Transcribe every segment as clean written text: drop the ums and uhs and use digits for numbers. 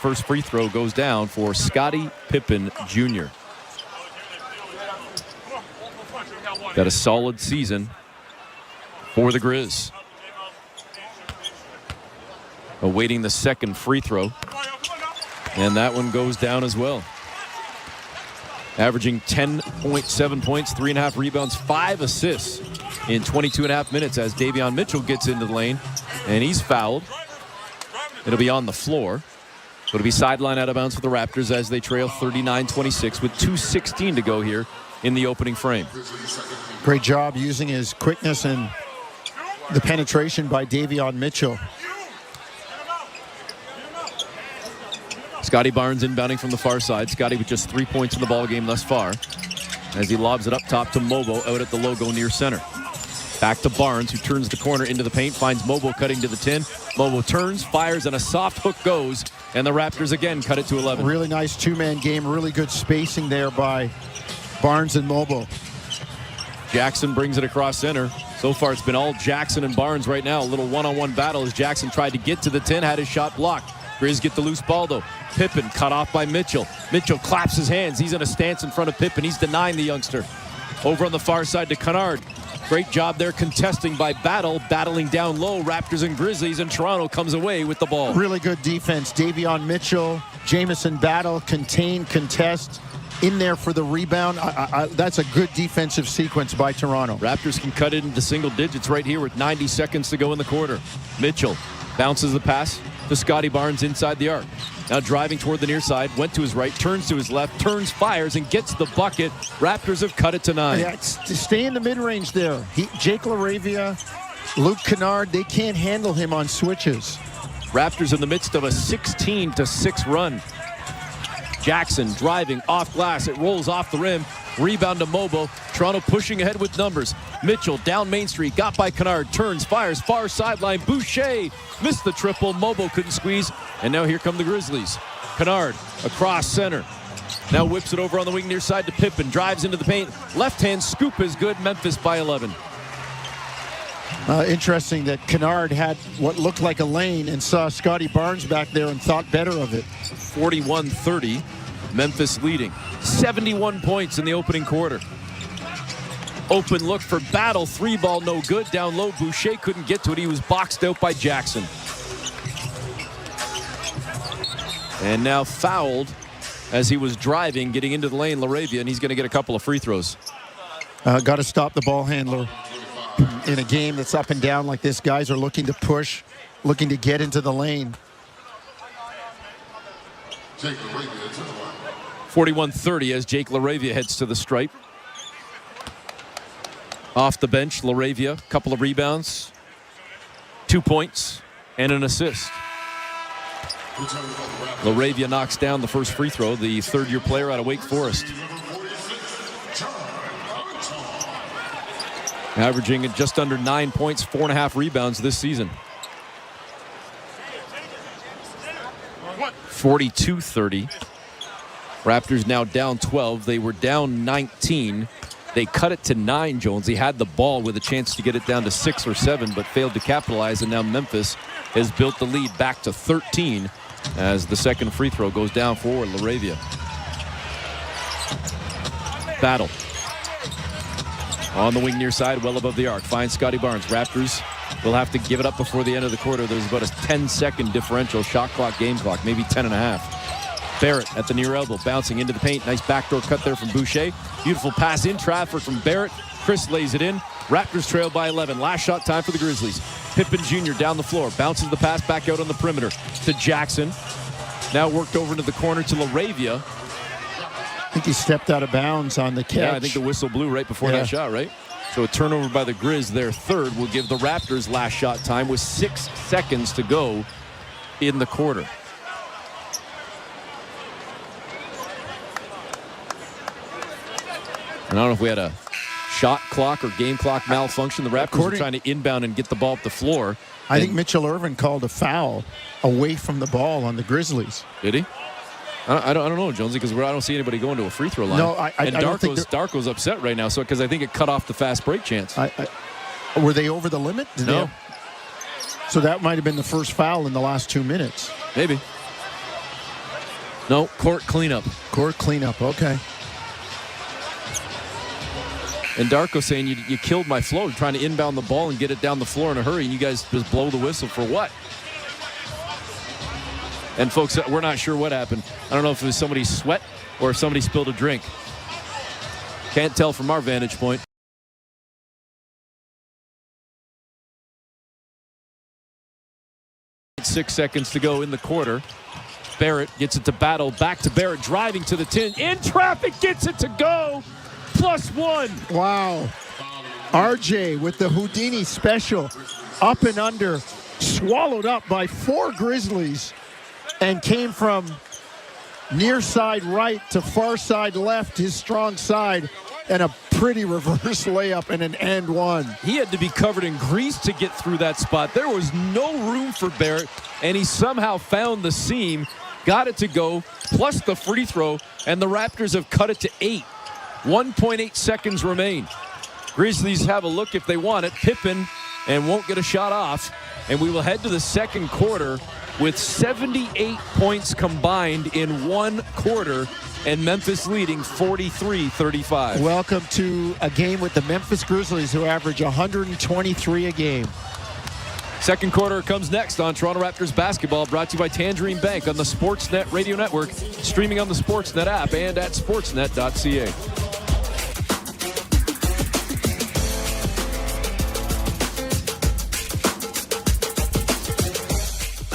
first free throw goes down for Scottie Pippen Jr. Got a solid season for the Grizz. Awaiting the second free throw. And that one goes down as well. Averaging 10.7 points, 3.5 rebounds, 5 assists in 22.5 minutes as Davion Mitchell gets into the lane. And he's fouled. It'll be on the floor. It'll be sideline out of bounds for the Raptors as they trail 39-26 with 2:16 to go here in the opening frame. Great job using his quickness and the penetration by Davion Mitchell. Scottie Barnes inbounding from the far side. Scottie with just 3 points in the ball game thus far as he lobs it up top to Mobo out at the logo near center. Back to Barnes, who turns the corner into the paint, finds Mobo cutting to the 10. Mobo turns, fires, and a soft hook goes, and the Raptors again cut it to 11. Really nice two-man game. Really good spacing there by Barnes and Mobo. Jackson brings it across center. So far, it's been all Jackson and Barnes right now. A little one-on-one battle as Jackson tried to get to the 10, had his shot blocked. Grizz get the loose ball, though. Pippen cut off by Mitchell. Mitchell claps his hands. He's in a stance in front of Pippen. He's denying the youngster. Over on the far side to Kennard. Great job there contesting by Battle, battling down low. Raptors and Grizzlies, and Toronto comes away with the ball. Really good defense. Davion Mitchell, Jamison Battle, contain, contest, in there for the rebound. That's a good defensive sequence by Toronto. Raptors can cut it into single digits right here with 90 seconds to go in the quarter. Mitchell bounces the pass to Scottie Barnes inside the arc. Now driving toward the near side, went to his right, turns to his left, turns, fires, and gets the bucket. Raptors have cut it to 9. Yeah, stay in the mid-range there. Jake LaRavia, Luke Kennard, they can't handle him on switches. Raptors in the midst of a 16-6 run. Jackson driving off glass. It rolls off the rim. Rebound to Mobo. Toronto pushing ahead with numbers. Mitchell down Main Street. Got by Kennard. Turns, fires, far sideline. Boucher missed the triple. Mobo couldn't squeeze. And now here come the Grizzlies. Kennard across center. Now whips it over on the wing near side to Pippen. Drives into the paint. Left hand scoop is good. Memphis by 11. Interesting that Kennard had what looked like a lane and saw Scottie Barnes back there and thought better of it. 41-30. Memphis leading. 71 points in the opening quarter. Open look for Battle. 3-ball no good. Down low. Boucher couldn't get to it. He was boxed out by Jackson. And now fouled as he was driving, getting into the lane, LaRavia, and he's going to get a couple of free throws. Got to stop the ball handler. In a game that's up and down like this, guys are looking to push, looking to get into the lane. 41-30 as Jake LaRavia heads to the stripe. Off the bench, LaRavia, couple of rebounds, 2 points, and an assist. LaRavia knocks down the first free throw, the third-year player out of Wake Forest. Averaging at just under 9 points, 4.5 rebounds this season. 42-30. Raptors now down 12. They were down 19. They cut it to 9, Jones. He had the ball with a chance to get it down to 6 or 7, but failed to capitalize, and now Memphis has built the lead back to 13 as the second free throw goes down for LaRavia. Battle. On the wing near side, well above the arc. Finds Scottie Barnes. Raptors will have to give it up before the end of the quarter. There's about a 10-second differential. Shot clock, game clock, maybe 10.5. Barrett at the near elbow, bouncing into the paint. Nice backdoor cut there from Boucher. Beautiful pass in traffic from Barrett. Chris lays it in. Raptors trail by 11. Last shot time for the Grizzlies. Pippen Jr. down the floor. Bounces the pass back out on the perimeter to Jackson. Now worked over into the corner to LaRavia. I think he stepped out of bounds on the catch. Yeah, I think the whistle blew right before that shot, right? So a turnover by the Grizz, their third, will give the Raptors last shot time with 6 seconds to go in the quarter. I don't know if we had a shot clock or game clock malfunction. The Raptors were trying to inbound and get the ball up the floor. I think Mitchell Irvin called a foul away from the ball on the Grizzlies. Did he? I don't know, Jonesy, because I don't see anybody going to a free throw line. No, Darko's upset right now, so because I think it cut off the fast break chance. Were they over the limit? No. So that might have been the first foul in the last 2 minutes. Maybe. No, court cleanup. Court cleanup, okay. And Darko saying, you killed my flow, trying to inbound the ball and get it down the floor in a hurry, and you guys just blow the whistle for what? And folks, we're not sure what happened. I don't know if it was somebody's sweat or if somebody spilled a drink. Can't tell from our vantage point. Six seconds to go in the quarter. Barrett gets it to Battle. Back to Barrett, driving to the 10. In traffic, gets it to go. +1. Wow. RJ with the Houdini special. Up and under. Swallowed up by 4 Grizzlies. And came from near side right to far side left, his strong side. And a pretty reverse layup and an and one. He had to be covered in grease to get through that spot. There was no room for Barrett, and he somehow found the seam, got it to go, plus the free throw, and the Raptors have cut it to 8. 1.8 seconds remain. Grizzlies have a look if they want it. Pippen and won't get a shot off, and we will head to the second quarter with 78 points combined in one quarter, and Memphis leading 43-35. Welcome to a game with the Memphis Grizzlies, who average 123 a game. Second quarter comes next on Toronto Raptors basketball, brought to you by Tangerine Bank on the Sportsnet Radio Network, streaming on the Sportsnet app and at sportsnet.ca.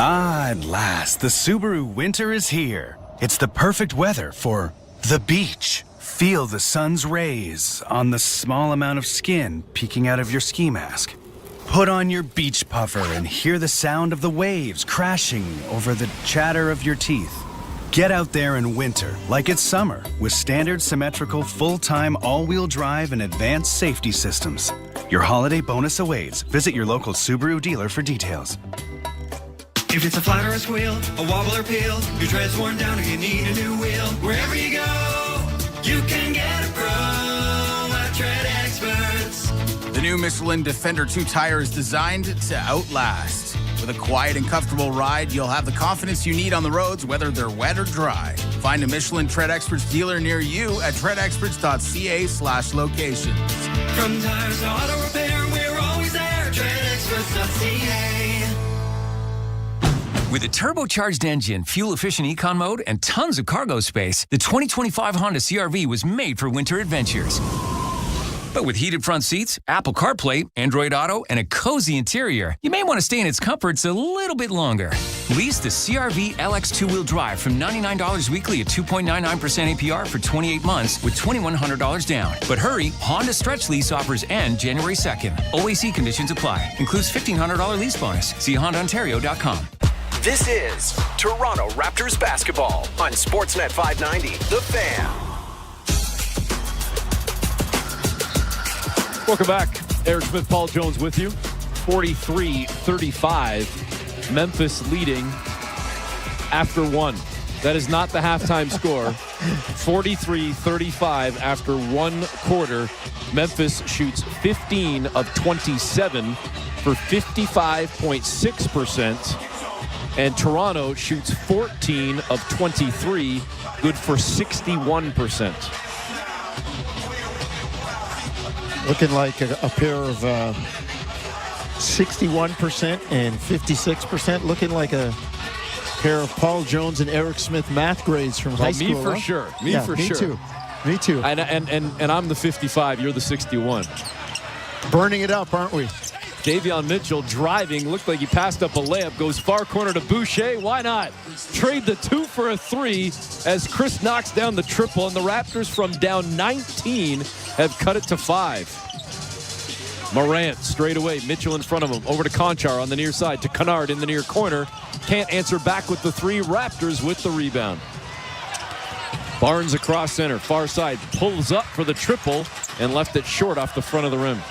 Ah, at last, the Subaru winter is here. It's the perfect weather for the beach. Feel the sun's rays on the small amount of skin peeking out of your ski mask. Put on your beach puffer and hear the sound of the waves crashing over the chatter of your teeth. Get out there in winter like it's summer with standard symmetrical full-time all-wheel drive and advanced safety systems. Your holiday bonus awaits. Visit your local Subaru dealer for details. If it's a flat or a squeal, a wobble or peel, your tread's worn down or you need a new wheel, wherever you go, you can get a pro at Tread Experts. The new Michelin Defender 2 tire is designed to outlast. With a quiet and comfortable ride, you'll have the confidence you need on the roads, whether they're wet or dry. Find a Michelin Tread Experts dealer near you at treadexperts.ca/locations. From tires to auto repair, we're always there. TreadExperts.ca. With a turbocharged engine, fuel-efficient econ mode, and tons of cargo space, the 2025 Honda CR-V was made for winter adventures. But with heated front seats, Apple CarPlay, Android Auto, and a cozy interior, you may want to stay in its comforts a little bit longer. Lease the CR-V LX two-wheel drive from $99 weekly at 2.99% APR for 28 months with $2,100 down. But hurry, Honda Stretch Lease offers end January 2nd. OAC conditions apply. Includes $1,500 lease bonus. See HondaOntario.com. This is Toronto Raptors basketball on Sportsnet 590, The Fan. Welcome back. Eric Smith, Paul Jones with you. 43-35. Memphis leading after one. That is not the halftime score. 43-35 after one quarter. Memphis shoots 15 of 27 for 55.6%. And Toronto shoots 14 of 23, good for 61%. Looking like a pair of 61% and 56%. Looking like a pair of Paul Jones and Eric Smith math grades from high school. Me for sure. Me for sure. Too. Me too. And I'm the 55. You're the 61. Burning it up, aren't we? Davion Mitchell driving, looked like he passed up a layup, goes far corner to Boucher. Why not? Trade the 2 for a 3 as Chris knocks down the triple, and the Raptors from down 19 have cut it to 5. Morant straight away, Mitchell in front of him, over to Conchar on the near side, to Kennard in the near corner. Can't answer back with the 3. Raptors with the rebound. Barnes across center, far side, pulls up for the triple and left it short off the front of the rim.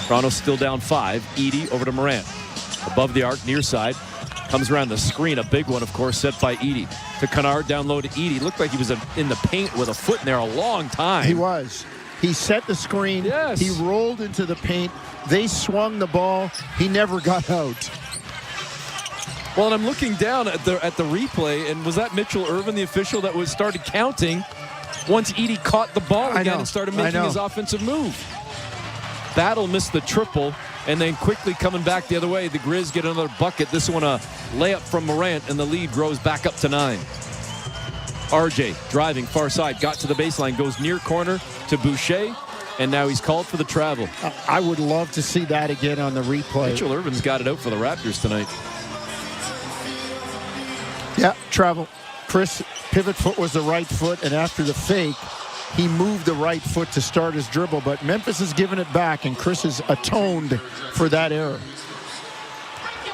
Toronto still down 5. Edey over to Morant. Above the arc, near side. Comes around the screen. A big one, of course, set by Edey. To Kennard, down low to Edey. Looked like he was in the paint with a foot in there a long time. He was. He set the screen. Yes. He rolled into the paint. They swung the ball. He never got out. Well, and I'm looking down at the replay, and was that Mitchell Irvin, the official, that started counting once Edey caught the ball again and started making his offensive move? Battle missed the triple, and then quickly coming back the other way, the Grizz get another bucket. This one a layup from Morant, and the lead grows back up to 9. RJ driving far side, got to the baseline, goes near corner to Boucher, and now he's called for the travel. I would love to see that again on the replay. Mitchell Irvin's got it out for the Raptors tonight. Yeah, travel. Chris' pivot foot was the right foot, and after the fake, he moved the right foot to start his dribble, but Memphis has given it back, and Chris has atoned for that error.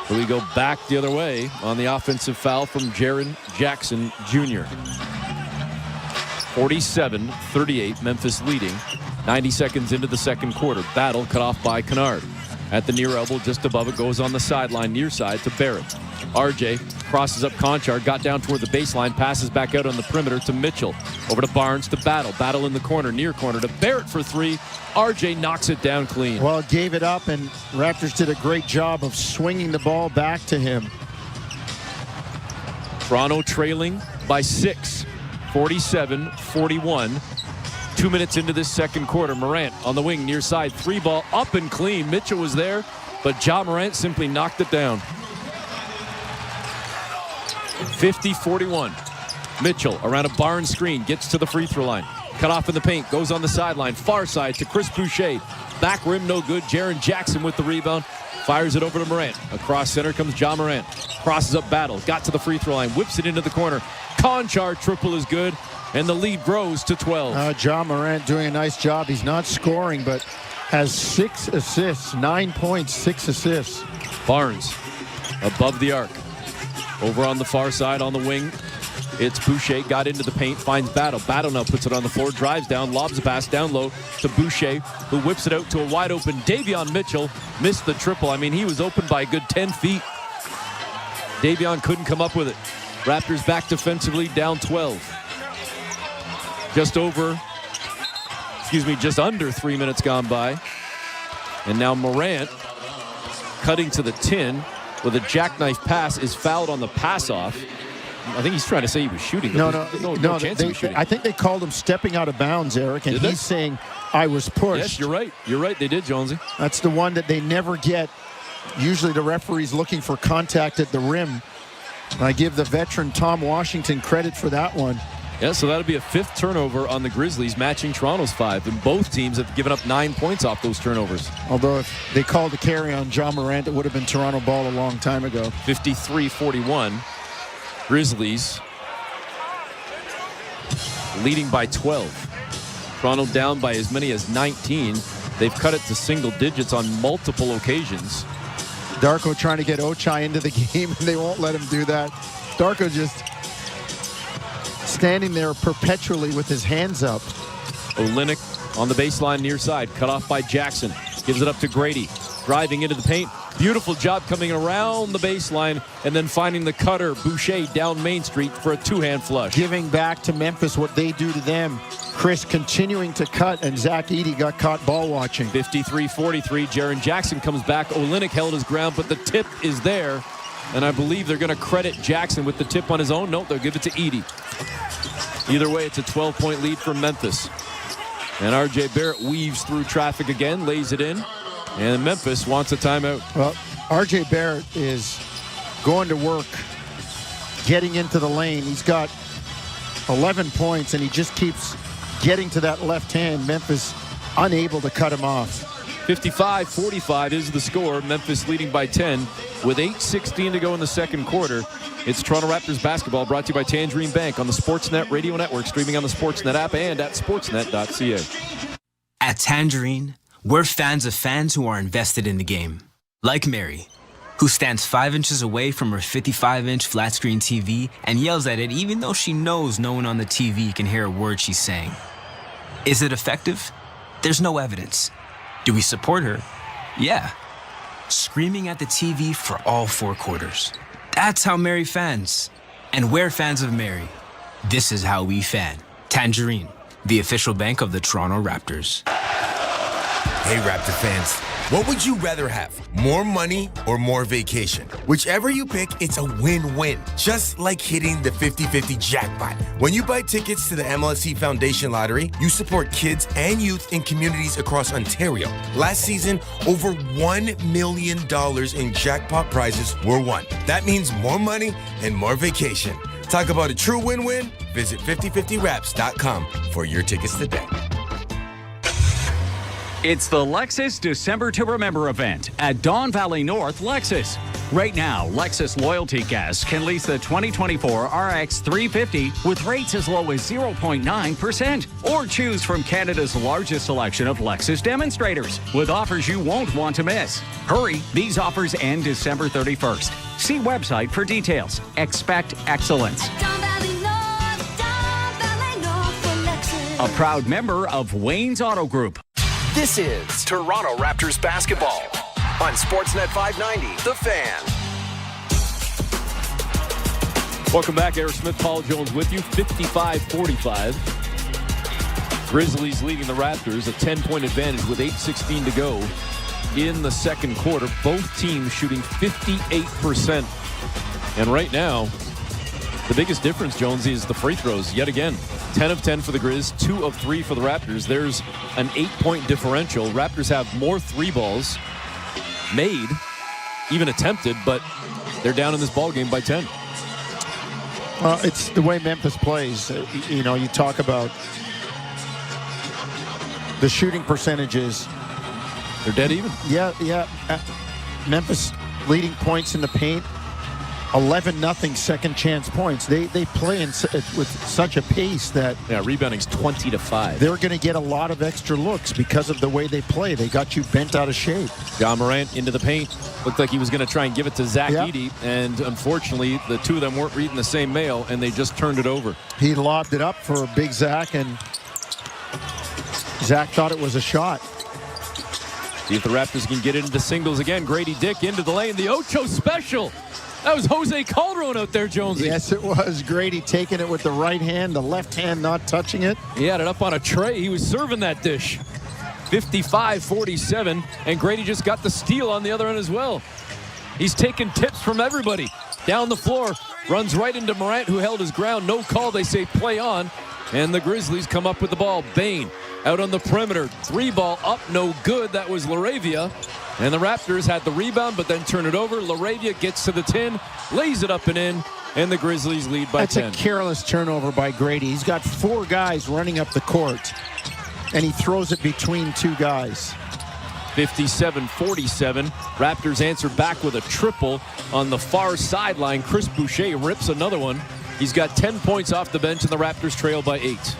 We go back the other way on the offensive foul from Jaren Jackson Jr. 47-38, Memphis leading. 90 seconds into the second quarter. Battle cut off by Kennard. At the near elbow, just above it, goes on the sideline, near side to Barrett. RJ crosses up Conchar, got down toward the baseline, passes back out on the perimeter to Mitchell. Over to Barnes to Battle. Battle in the corner, near corner to Barrett for 3. RJ knocks it down clean. Well, gave it up, and Raptors did a great job of swinging the ball back to him. Toronto trailing by 6, 47-41. 2 minutes into this second quarter. Morant on the wing, near side, 3 ball up and clean. Mitchell was there, but Ja Morant simply knocked it down. 50-41. Mitchell around a Barnes screen, gets to the free throw line. Cut off in the paint, goes on the sideline, far side to Chris Boucher. Back rim, no good. Jaren Jackson with the rebound. Fires it over to Morant. Across center comes Ja Morant. Crosses up Battle, got to the free throw line, whips it into the corner. Conchar triple is good, and the lead grows to 12. Ja Morant doing a nice job. He's not scoring, but has 6 assists, 9 points, 6 assists. Barnes above the arc. Over on the far side on the wing, it's Boucher, got into the paint, finds Battle. Battle now puts it on the floor, drives down, lobs a pass down low to Boucher, who whips it out to a wide open Davion Mitchell. Missed the triple. I mean, he was open by a good 10 feet. Davion couldn't come up with it. Raptors back defensively, down 12. Just under 3 minutes gone by. And now Morant cutting to the tin with a jackknife pass, is fouled on the pass off. I think he's trying to say he was shooting. No chance he was shooting. I think they called him stepping out of bounds, Eric, and he's saying, I was pushed. Yes, you're right. You're right. They did, Jonesy. That's the one that they never get. Usually the referee's looking for contact at the rim. I give the veteran Tom Washington credit for that one. Yeah, so that'll be a 5th turnover on the Grizzlies, matching Toronto's 5. And both teams have given up 9 points off those turnovers. Although if they called a carry on Ja Morant, it would have been Toronto ball a long time ago. 53-41. Grizzlies leading by 12. Toronto down by as many as 19. They've cut it to single digits on multiple occasions. Darko trying to get Ochai into the game, and they won't let him do that. Darko just standing there perpetually with his hands up. Olynyk on the baseline near side, cut off by Jackson. Gives it up to Grady, driving into the paint. Beautiful job coming around the baseline and then finding the cutter, Boucher, down Main Street for a 2-hand flush. Giving back to Memphis what they do to them. Chris continuing to cut, and Zach Edey got caught ball watching. 53-43, Jaren Jackson comes back. Olynyk held his ground, but the tip is there. And I believe they're going to credit Jackson with the tip on his own. Nope, they'll give it to Edey. Either way, it's a 12-point lead for Memphis. And R.J. Barrett weaves through traffic again, lays it in. And Memphis wants a timeout. Well, R.J. Barrett is going to work, getting into the lane. He's got 11 points, and he just keeps getting to that left hand. Memphis unable to cut him off. 55-45 is the score. Memphis leading by 10 with 8:16 to go in the second quarter. It's Toronto Raptors basketball, brought to you by Tangerine Bank on the Sportsnet Radio Network, streaming on the Sportsnet app and at sportsnet.ca. At Tangerine, we're fans of fans who are invested in the game. Like Mary, who stands 5 inches away from her 55-inch flat-screen TV and yells at it even though she knows no one on the TV can hear a word she's saying. Is it effective? There's no evidence. Do we support her? Yeah. Screaming at the TV for all 4 quarters. That's how Mary fans. And we're fans of Mary. This is how we fan. Tangerine, the official bank of the Toronto Raptors. Hey, Raptor fans. What would you rather have? More money or more vacation? Whichever you pick, it's a win-win. Just like hitting the 50-50 jackpot. When you buy tickets to the MLSE Foundation Lottery, you support kids and youth in communities across Ontario. Last season, over $1 million in jackpot prizes were won. That means more money and more vacation. Talk about a true win-win? Visit 5050wraps.com for your tickets today. It's the Lexus December to Remember event at Don Valley North Lexus. Right now, Lexus loyalty guests can lease the 2024 RX 350 with rates as low as 0.9% or choose from Canada's largest selection of Lexus demonstrators with offers you won't want to miss. Hurry, these offers end December 31st. See website for details. Expect excellence. A proud member of Wayne's Auto Group. This is Toronto Raptors basketball on Sportsnet 590, The Fan. Welcome back. Eric Smith, Paul Jones with you. 55-45. Grizzlies leading the Raptors. A 10-point advantage with 8:16 to go in the second quarter. Both teams shooting 58%. And right now, the biggest difference, Jonesy, is the free throws yet again. 10 of 10 for the Grizz, 2 of 3 for the Raptors. There's an 8-point differential. Raptors have more 3 balls made, even attempted, but they're down in this ball game by 10. Well, it's the way Memphis plays. You know, you talk about the shooting percentages. They're dead even. Yeah. Memphis leading points in the paint. 11-0 second chance points. They play with such a pace that rebounding's 20-5. They're going to get a lot of extra looks because of the way they play. They got you bent out of shape. John Morant into the paint. Looked like he was going to try and give it to Zach Edey, and unfortunately, the two of them weren't reading the same mail, and they just turned it over. He lobbed it up for big Zach, and Zach thought it was a shot. See if the Raptors can get it into singles again. Grady Dick into the lane. The Ocho special. That was Jose Calderon out there, Jonesy. Yes, it was. Grady taking it with the right hand, the left hand not touching it. He had it up on a tray. He was serving that dish. 55-47, and Grady just got the steal on the other end as well. He's taking tips from everybody. Down the floor, runs right into Morant, who held his ground. No call. They say play on, and the Grizzlies come up with the ball. Bain out on the perimeter. 3-ball up, no good. That was LaRavia. And the Raptors had the rebound, but then turn it over. LaRavia gets to the tin, lays it up and in, and the Grizzlies lead by 10. That's a careless turnover by Grady. He's got 4 guys running up the court, and he throws it between 2 guys. 57-47. Raptors answer back with a triple on the far sideline. Chris Boucher rips another one. He's got 10 points off the bench, and the Raptors trail by 8.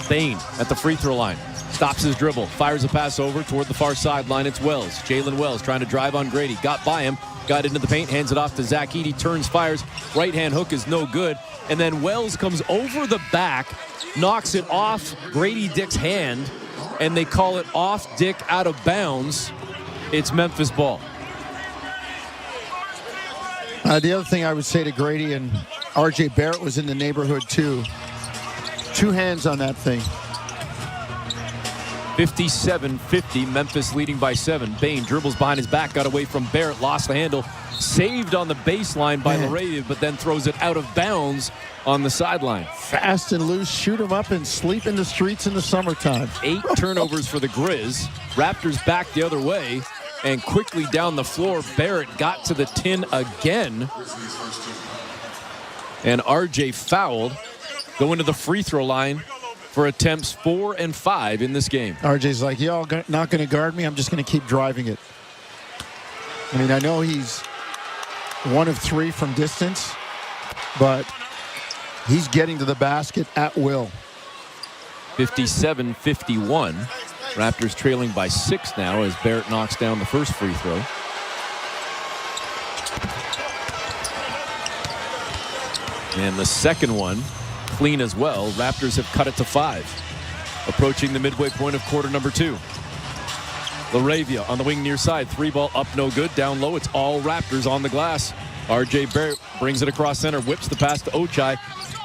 Bain at the free throw line. Stops his dribble, fires a pass over toward the far sideline. It's Wells. Jalen Wells trying to drive on Grady. Got by him, got into the paint, hands it off to Zach Edey. Turns, fires. Right-hand hook is no good. And then Wells comes over the back, knocks it off Grady Dick's hand, and they call it off Dick out of bounds. It's Memphis ball. The other thing I would say to Grady, and R.J. Barrett was in the neighborhood too. 2 hands on that thing. 57-50, Memphis leading by 7. Bain dribbles behind his back, got away from Barrett, lost the handle, saved on the baseline by LaRavia, but then throws it out of bounds on the sideline. Fast and loose, shoot 'em up and sleep in the streets in the summertime. 8 turnovers for the Grizz. Raptors back the other way, and quickly down the floor, Barrett got to the tin again. And RJ fouled, going to the free throw line for attempts 4 and 5 in this game. RJ's like, y'all not going to guard me. I'm just going to keep driving it. I mean, I know he's 1 of 3 from distance, but he's getting to the basket at will. 57-51. Raptors trailing by 6 now as Barrett knocks down the first free throw. And the second one, clean as well. Raptors have cut it to 5. Approaching the midway point of quarter number 2. LaRavia on the wing near side. 3-ball up, no good. Down low, it's all Raptors on the glass. RJ Barrett brings it across center, whips the pass to Ochai.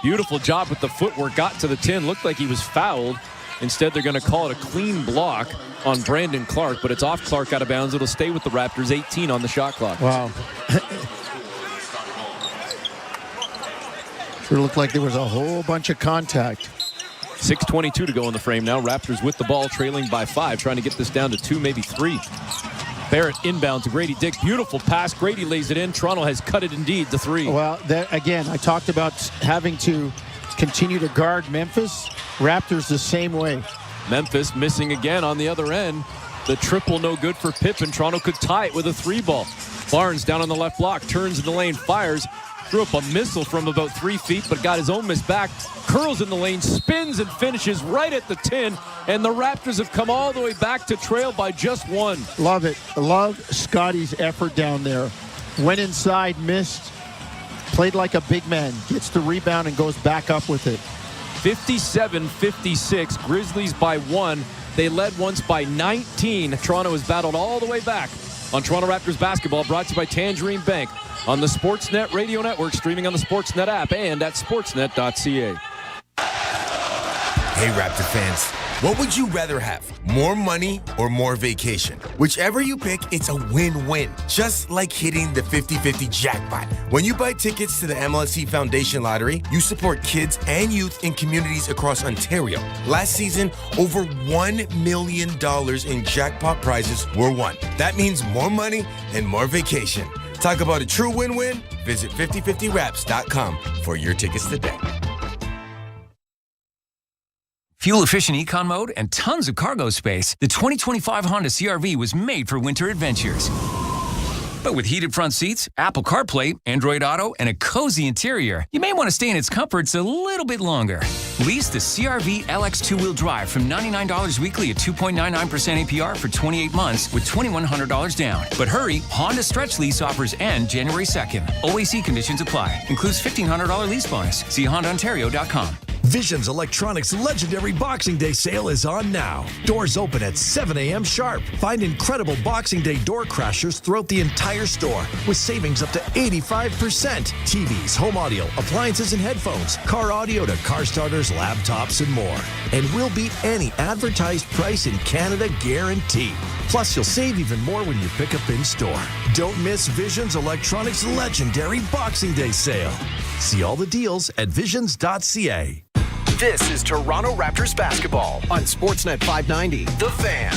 Beautiful job with the footwork, got to the tin. Looked like he was fouled Instead, they're going to call it a clean block on Brandon Clark, but it's off Clark out of bounds. It'll stay with the Raptors, 18 on the shot clock. Wow. Sure looked like there was a whole bunch of contact. 6:22 to go in the frame now. Raptors with the ball, trailing by 5, trying to get this down to 2, maybe 3. Barrett inbound to Grady Dick. Beautiful pass. Grady lays it in. Toronto has cut it indeed to 3. Well, again, I talked about having to continue to guard Memphis. Raptors the same way. Memphis missing again on the other end. The triple no good for Pippen. Toronto could tie it with a 3 ball. Barnes down on the left block. Turns in the lane. Fires. Threw up a missile from about 3 feet, but got his own miss back. Curls in the lane, spins and finishes right at the 10. And the Raptors have come all the way back to trail by just 1. Love it. Love Scotty's effort down there. Went inside, missed. Played like a big man. Gets the rebound and goes back up with it. 57-56. Grizzlies by 1. They led once by 19. Toronto has battled all the way back. On Toronto Raptors basketball, brought to you by Tangerine Bank. On the Sportsnet Radio Network, streaming on the Sportsnet app and at sportsnet.ca. Hey, Raptor fans, what would you rather have? More money or more vacation? Whichever you pick, it's a win-win. Just like hitting the 50-50 jackpot. When you buy tickets to the MLSE Foundation Lottery, you support kids and youth in communities across Ontario. Last season, over $1 million in jackpot prizes were won. That means more money and more vacation. Talk about a true win-win? Visit 5050raps.com for your tickets today. Fuel-efficient econ mode and tons of cargo space, the 2025 Honda CR-V was made for winter adventures. But with heated front seats, Apple CarPlay, Android Auto, and a cozy interior, you may want to stay in its comforts a little bit longer. Lease the CR-V LX two-wheel drive from $99 weekly at 2.99% APR for 28 months with $2,100 down. But hurry, Honda Stretch Lease offers end January 2nd. OAC conditions apply. Includes $1,500 lease bonus. See HondaOntario.com. Vision's Electronics' legendary Boxing Day sale is on now. Doors open at 7 a.m. sharp. Find incredible Boxing Day door crashers throughout the entire store with savings up to 85%. TVs, home audio, appliances and headphones, car audio to car starters, laptops, and more. And we'll beat any advertised price in Canada guaranteed. Plus, you'll save even more when you pick up in store. Don't miss Vision's Electronics' legendary Boxing Day sale. See all the deals at visions.ca. This is Toronto Raptors basketball on Sportsnet 590, The Fan.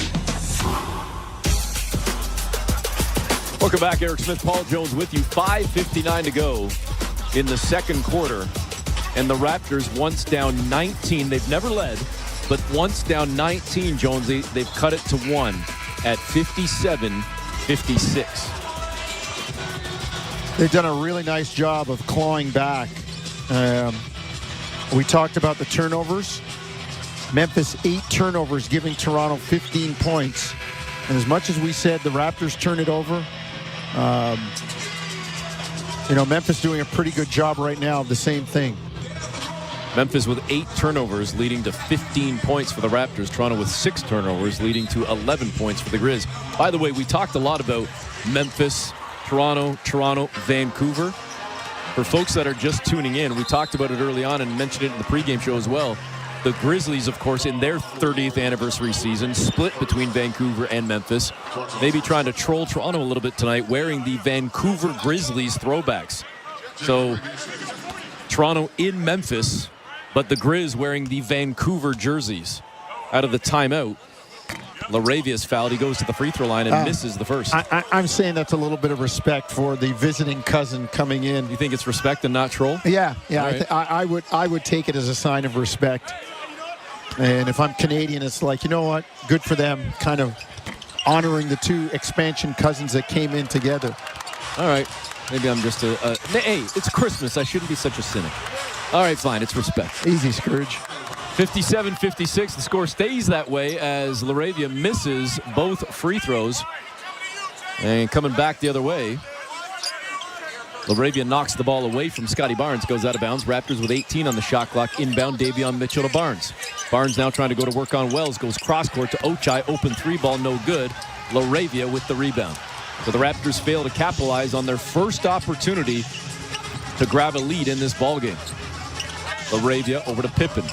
Welcome back. Eric Smith, Paul Jones with you. 5:59 to go in the second quarter. And the Raptors, once down 19, they've never led, but once down 19, Jones, they've cut it to 1 at 57-56. They've done a really nice job of clawing back. We talked about the turnovers. Memphis 8 turnovers, giving Toronto 15 points. And as much as we said the Raptors turn it over, Memphis doing a pretty good job right now of the same thing. Memphis with 8 turnovers, leading to 15 points for the Raptors. Toronto with 6 turnovers, leading to 11 points for the Grizz. By the way, we talked a lot about Memphis, Toronto, Vancouver. For folks that are just tuning in, we talked about it early on and mentioned it in the pregame show as well. The Grizzlies, of course, in their 30th anniversary season, split between Vancouver and Memphis. Maybe trying to troll Toronto a little bit tonight, wearing the Vancouver Grizzlies throwbacks. So, Toronto in Memphis, but the Grizz wearing the Vancouver jerseys. Out of the timeout, LaRavia's fouled. He goes to the free throw line and misses the first. I'm saying that's a little bit of respect for the visiting cousin coming in. You think it's respect and not troll? Yeah. Right. I would take it as a sign of respect. And if I'm Canadian, it's like, you know what? Good for them, kind of honoring the 2 expansion cousins that came in together. All right. Maybe I'm just hey, it's Christmas. I shouldn't be such a cynic. All right, fine. It's respect. Easy, Scourge. 57-56. The score stays that way as LaRavia misses both free throws. And coming back the other way, LaRavia knocks the ball away from Scotty Barnes, goes out of bounds. Raptors with 18 on the shot clock. Inbound, Davion Mitchell to Barnes. Barnes now trying to go to work on Wells. Goes cross-court to Ochai. Open 3 ball, no good. LaRavia with the rebound. So the Raptors fail to capitalize on their first opportunity to grab a lead in this ballgame. LaRavia over to Pippen.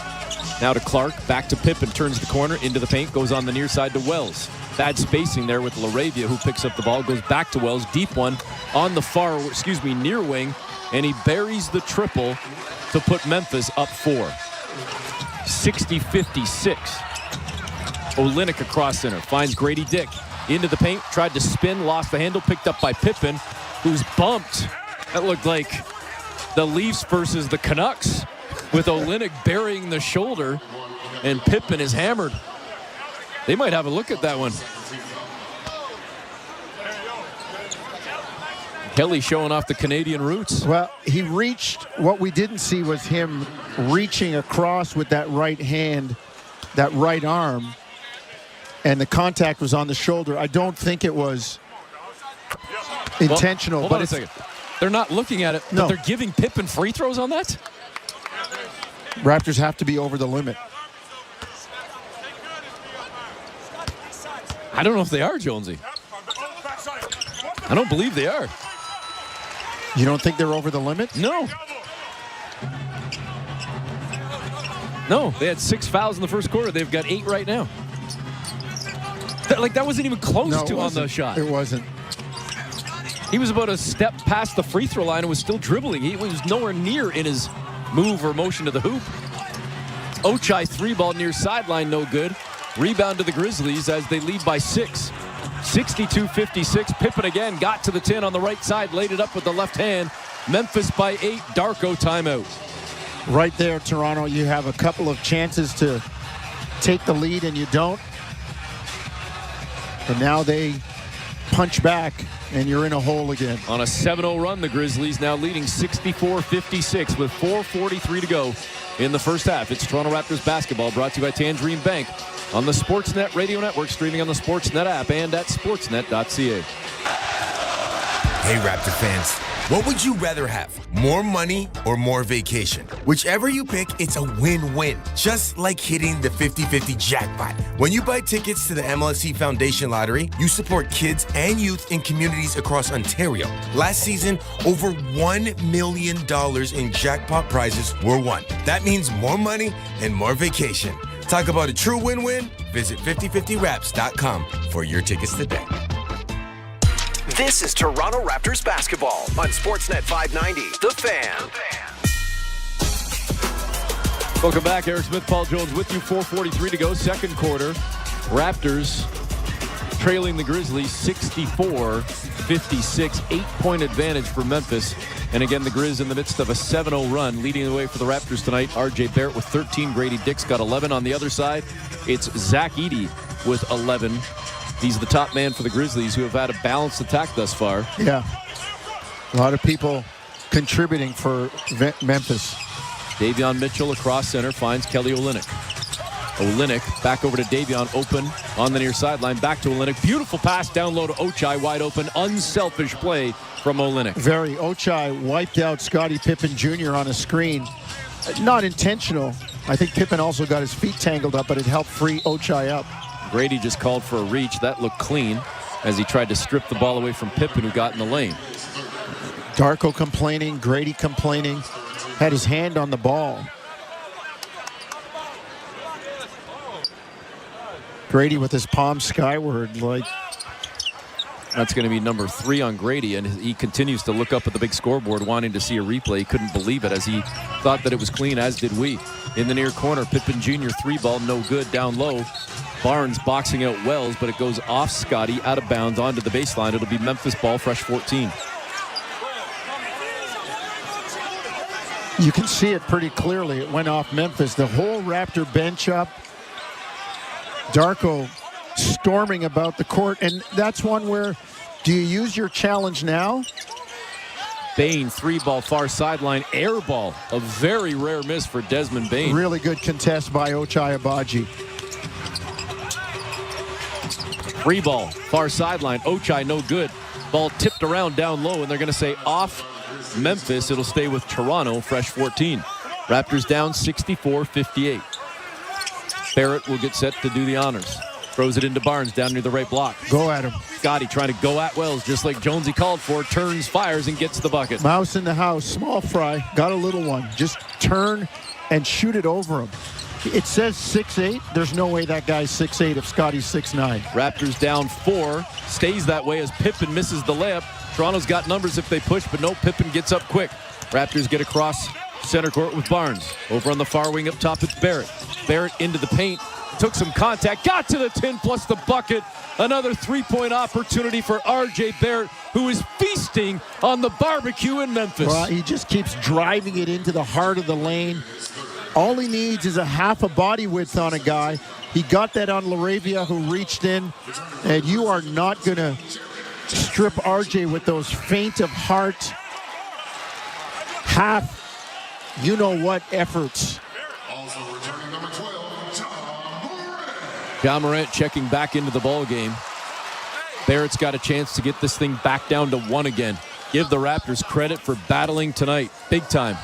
Now to Clark, back to Pippen, turns the corner, into the paint, goes on the near side to Wells. Bad spacing there with LaRavia, who picks up the ball, goes back to Wells, deep one on the near wing, and he buries the triple to put Memphis up 4. 60-56. Olynyk across center, finds Grady Dick. Into the paint, tried to spin, lost the handle, picked up by Pippen, who's bumped. That looked like the Leafs versus the Canucks, with Olynyk burying the shoulder, and Pippen is hammered. They might have a look at that one. Kelly showing off the Canadian roots. Well, he reached. What we didn't see was him reaching across with that right hand, that right arm, and the contact was on the shoulder. I don't think it was intentional. Hold but on a second. They're not looking at it, but they're giving Pippen free throws on that? Raptors have to be over the limit. I don't know if they are, Jonesy. I don't believe they are. You don't think they're over the limit? No. No, they had 6 fouls in the first quarter. They've got 8 right now. That wasn't even close to on the shot. It wasn't. He was about a step past the free throw line and was still dribbling. He was nowhere near in his move or motion to the hoop. Ochai 3-ball near sideline, no good. Rebound to the Grizzlies as they lead by 6. 62-56. Pippen again got to the 10 on the right side, laid it up with the left hand. Memphis by 8. Darko timeout. Right there, Toronto, you have a couple of chances to take the lead and you don't. And now they punch back and you're in a hole again. On a 7-0 run, the Grizzlies now leading 64-56 with 4:43 to go in the first half. It's Toronto Raptors basketball, brought to you by Tangerine Bank on the Sportsnet Radio Network, streaming on the Sportsnet app and at sportsnet.ca. Hey, Raptor fans, what would you rather have? More money or more vacation? Whichever you pick, it's a win-win. Just like hitting the 50-50 jackpot. When you buy tickets to the MLSE Foundation Lottery, you support kids and youth in communities across Ontario. Last season, over $1 million in jackpot prizes were won. That means more money and more vacation. Talk about a true win-win? Visit 5050raps.com for your tickets today. This is Toronto Raptors basketball on Sportsnet 590, The Fan. Welcome back. Eric Smith, Paul Jones with you. 4:43 to go, second quarter. Raptors trailing the Grizzlies 64-56. 8-point advantage for Memphis. And again, the Grizz in the midst of a 7-0 run. Leading the way for the Raptors tonight, R.J. Barrett with 13. Grady Dick's got 11. On the other side, it's Zach Edey with 11. He's the top man for the Grizzlies, who have had a balanced attack thus far. Yeah. A lot of people contributing for Memphis. Davion Mitchell across center finds Kelly Olynyk. Olynyk back over to Davion, open on the near sideline. Back to Olynyk. Beautiful pass down low to Ochai, wide open. Unselfish play from Olynyk. Very. Ochai wiped out Scottie Pippen Jr. on a screen. Not intentional. I think Pippen also got his feet tangled up, but it helped free Ochai up. Grady just called for a reach. That looked clean as he tried to strip the ball away from Pippen, who got in the lane. Darko complaining, Grady complaining, had his hand on the ball. Grady with his palm skyward, like. That's going to be number 3 on Grady, and he continues to look up at the big scoreboard wanting to see a replay. He couldn't believe it as he thought that it was clean, as did we. In the near corner, Pippen Jr. 3-ball, no good, down low. Barnes boxing out Wells, but it goes off Scotty, out of bounds, onto the baseline. It'll be Memphis ball, fresh 14. You can see it pretty clearly. It went off Memphis. The whole Raptor bench up. Darko storming about the court, and that's one where, do you use your challenge now? Bane, 3-ball, far sideline, air ball. A very rare miss for Desmond Bane. Really good contest by Ochai Agbaji. 3-ball, far sideline. Ochai, no good. Ball tipped around down low, and they're going to say off Memphis. It'll stay with Toronto, fresh 14. Raptors down 64-58. Barrett will get set to do the honors. Throws it into Barnes down near the right block. Go at him. Scotty trying to go at Wells, just like Jonesy called for. Turns, fires, and gets the bucket. Mouse in the house. Small fry. Got a little one. Just turn and shoot it over him. It says 6'8". There's no way that guy's 6'8" if Scotty's 6'9". Raptors down 4. Stays that way as Pippen misses the layup. Toronto's got numbers if they push, but no, Pippen gets up quick. Raptors get across center court with Barnes. Over on the far wing up top, it's Barrett. Barrett into the paint. Took some contact. Got to the 10 plus the bucket. Another three-point opportunity for R.J. Barrett, who is feasting on the barbecue in Memphis. Well, he just keeps driving it into the heart of the lane. All he needs is a half a body width on a guy. He got that on Laravia, who reached in. And you are not going to strip R.J. with those faint of heart, half, you-know-what efforts. Ja Morant checking back into the ball game. Barrett's got a chance to get this thing back down to 1 again. Give the Raptors credit for battling tonight. Big time.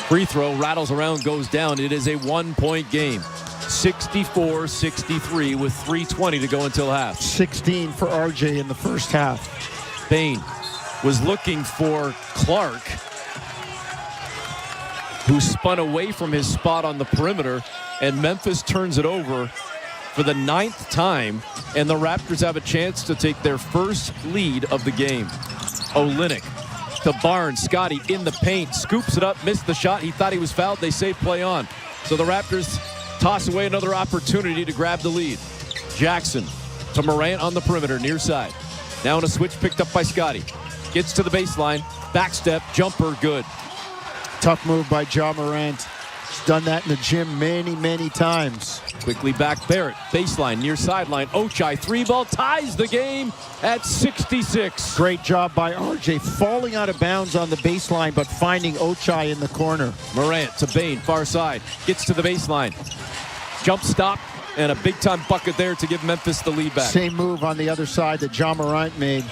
Free throw rattles around, goes down. It is a 1-point game. 64-63 with 3:20 to go until half. 16 for RJ in the first half. Bain was looking for Clark, who spun away from his spot on the perimeter, and Memphis turns it over for the 9th time, and the Raptors have a chance to take their first lead of the game. Olynyk to Barnes. Scotty in the paint, scoops it up, missed the shot. He thought he was fouled. They say play on. So the Raptors toss away another opportunity to grab the lead. Jackson to Morant on the perimeter, near side. Now in a switch picked up by Scotty. Gets to the baseline, backstep, jumper, good. Tough move by Ja Morant. He's done that in the gym many, many times. Quickly back Barrett. Baseline, near sideline. Ochai, 3-ball, ties the game at 66. Great job by RJ, falling out of bounds on the baseline, but finding Ochai in the corner. Morant to Bain, far side. Gets to the baseline. Jump stop, and a big-time bucket there to give Memphis the lead back. Same move on the other side that Ja Morant made.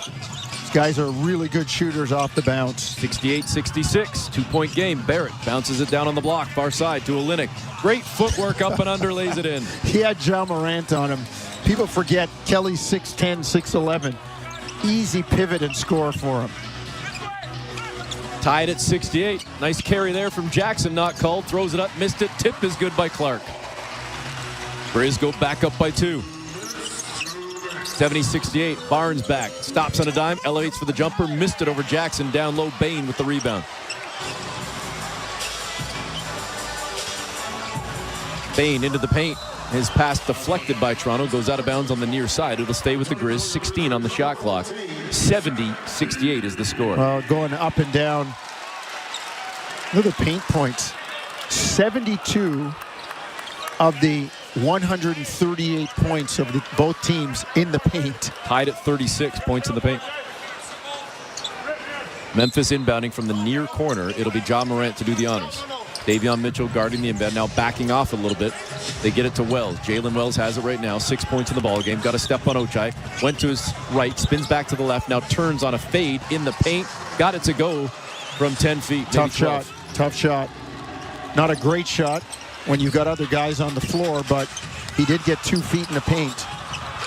Guys are really good shooters off the bounce. 68-66, 2-point game. Barrett bounces it down on the block, far side to Olynyk. Great footwork up and under, lays it in. He had Ja Morant on him. People forget Kelly's 6'10", 6'11". Easy pivot and score for him. Tied at 68. Nice carry there from Jackson, not called. Throws it up, missed it. Tip is good by Clark. Grizz go back up by 2. 70-68, Barnes back, stops on a dime, elevates for the jumper, missed it over Jackson, down low, Bain with the rebound. Bain into the paint, his pass deflected by Toronto, goes out of bounds on the near side. It'll stay with the Grizz, 16 on the shot clock. 70-68 is the score. Going up and down. Look at the paint points. 72 of the 138 points of both teams in the paint. Tied at 36 points in the paint. Memphis inbounding from the near corner. It'll be Ja Morant to do the honors. Davion Mitchell guarding the inbound, now backing off a little bit. They get it to Wells. Jalen Wells has it right now. 6 points in the ball game. Got a step on Ochai. Went to his right, spins back to the left, now turns on a fade in the paint. Got it to go from 10 feet. Tough shot. Tough shot. Not a great shot when you've got other guys on the floor, but he did get 2 feet in the paint.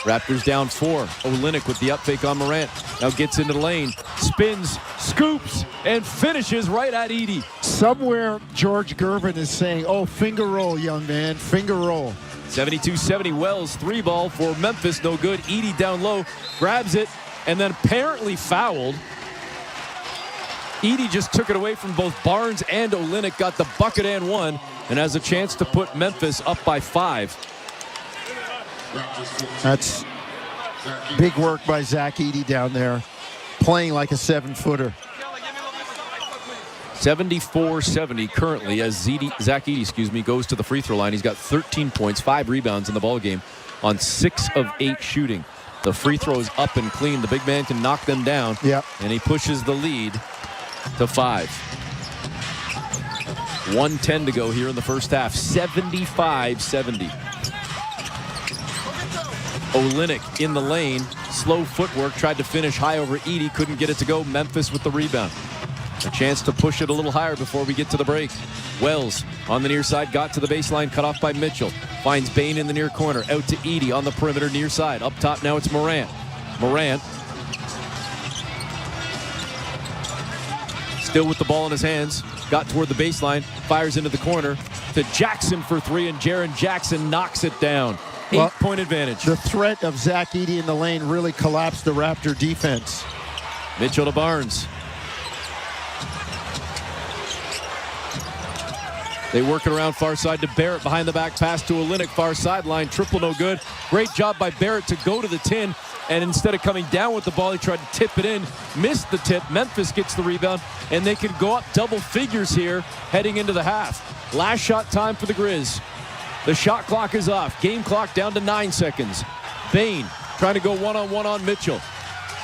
Raptors down 4. Olynyk with the up fake on Morant. Now gets into the lane, spins, scoops, and finishes right at Edey. Somewhere George Gervin is saying, oh, finger roll, young man, finger roll. 72-70, Wells, 3-ball for Memphis, no good. Edey down low, grabs it, and then apparently fouled. Edey just took it away from both Barnes and Olynyk, got the bucket and one, and has a chance to put Memphis up by 5. That's big work by Zach Edey down there, playing like a 7-footer. 74-70 currently as Zach Edey, goes to the free throw line. He's got 13 points, 5 rebounds in the ball game on 6 of 8 shooting. The free throw is up and clean. The big man can knock them down. Yep. And he pushes the lead to 5. 1:10 to go here in the first half. 75-70. Olynyk in the lane. Slow footwork. Tried to finish high over Edey. Couldn't get it to go. Memphis with the rebound. A chance to push it a little higher before we get to the break. Wells on the near side. Got to the baseline. Cut off by Mitchell. Finds Bain in the near corner. Out to Edey on the perimeter near side. Up top now it's Morant. Morant Still with the ball in his hands. Got toward the baseline. Fires into the corner to Jackson for three, and Jaren Jackson knocks it down. 8-point advantage. The threat of Zach Edey in the lane really collapsed the Raptor defense. Mitchell to Barnes. They work it around far side to Barrett. Behind the back pass to Olynyk. Far sideline. Triple no good. Great job by Barrett to go to the tin. And instead of coming down with the ball, he tried to tip it in. Missed the tip. Memphis gets the rebound. And they can go up double figures here heading into the half. Last shot time for the Grizz. The shot clock is off. Game clock down to 9 seconds. Bane trying to go one-on-one on Mitchell.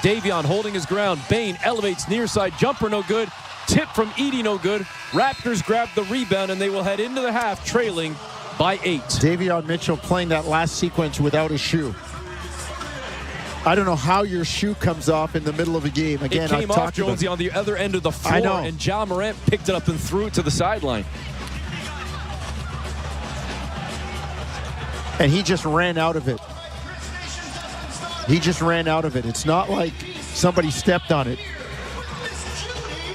Davion holding his ground. Bane elevates near side. Jumper no good. Tip from Edey no good. Raptors grab the rebound, and they will head into the half trailing by 8. Davion Mitchell playing that last sequence without a shoe. I don't know how your shoe comes off in the middle of a game. Again, it came off, Jonesy, on the other end of the floor, I know. And Ja Morant picked it up and threw it to the sideline. And he just ran out of it. He just ran out of it. It's not like somebody stepped on it.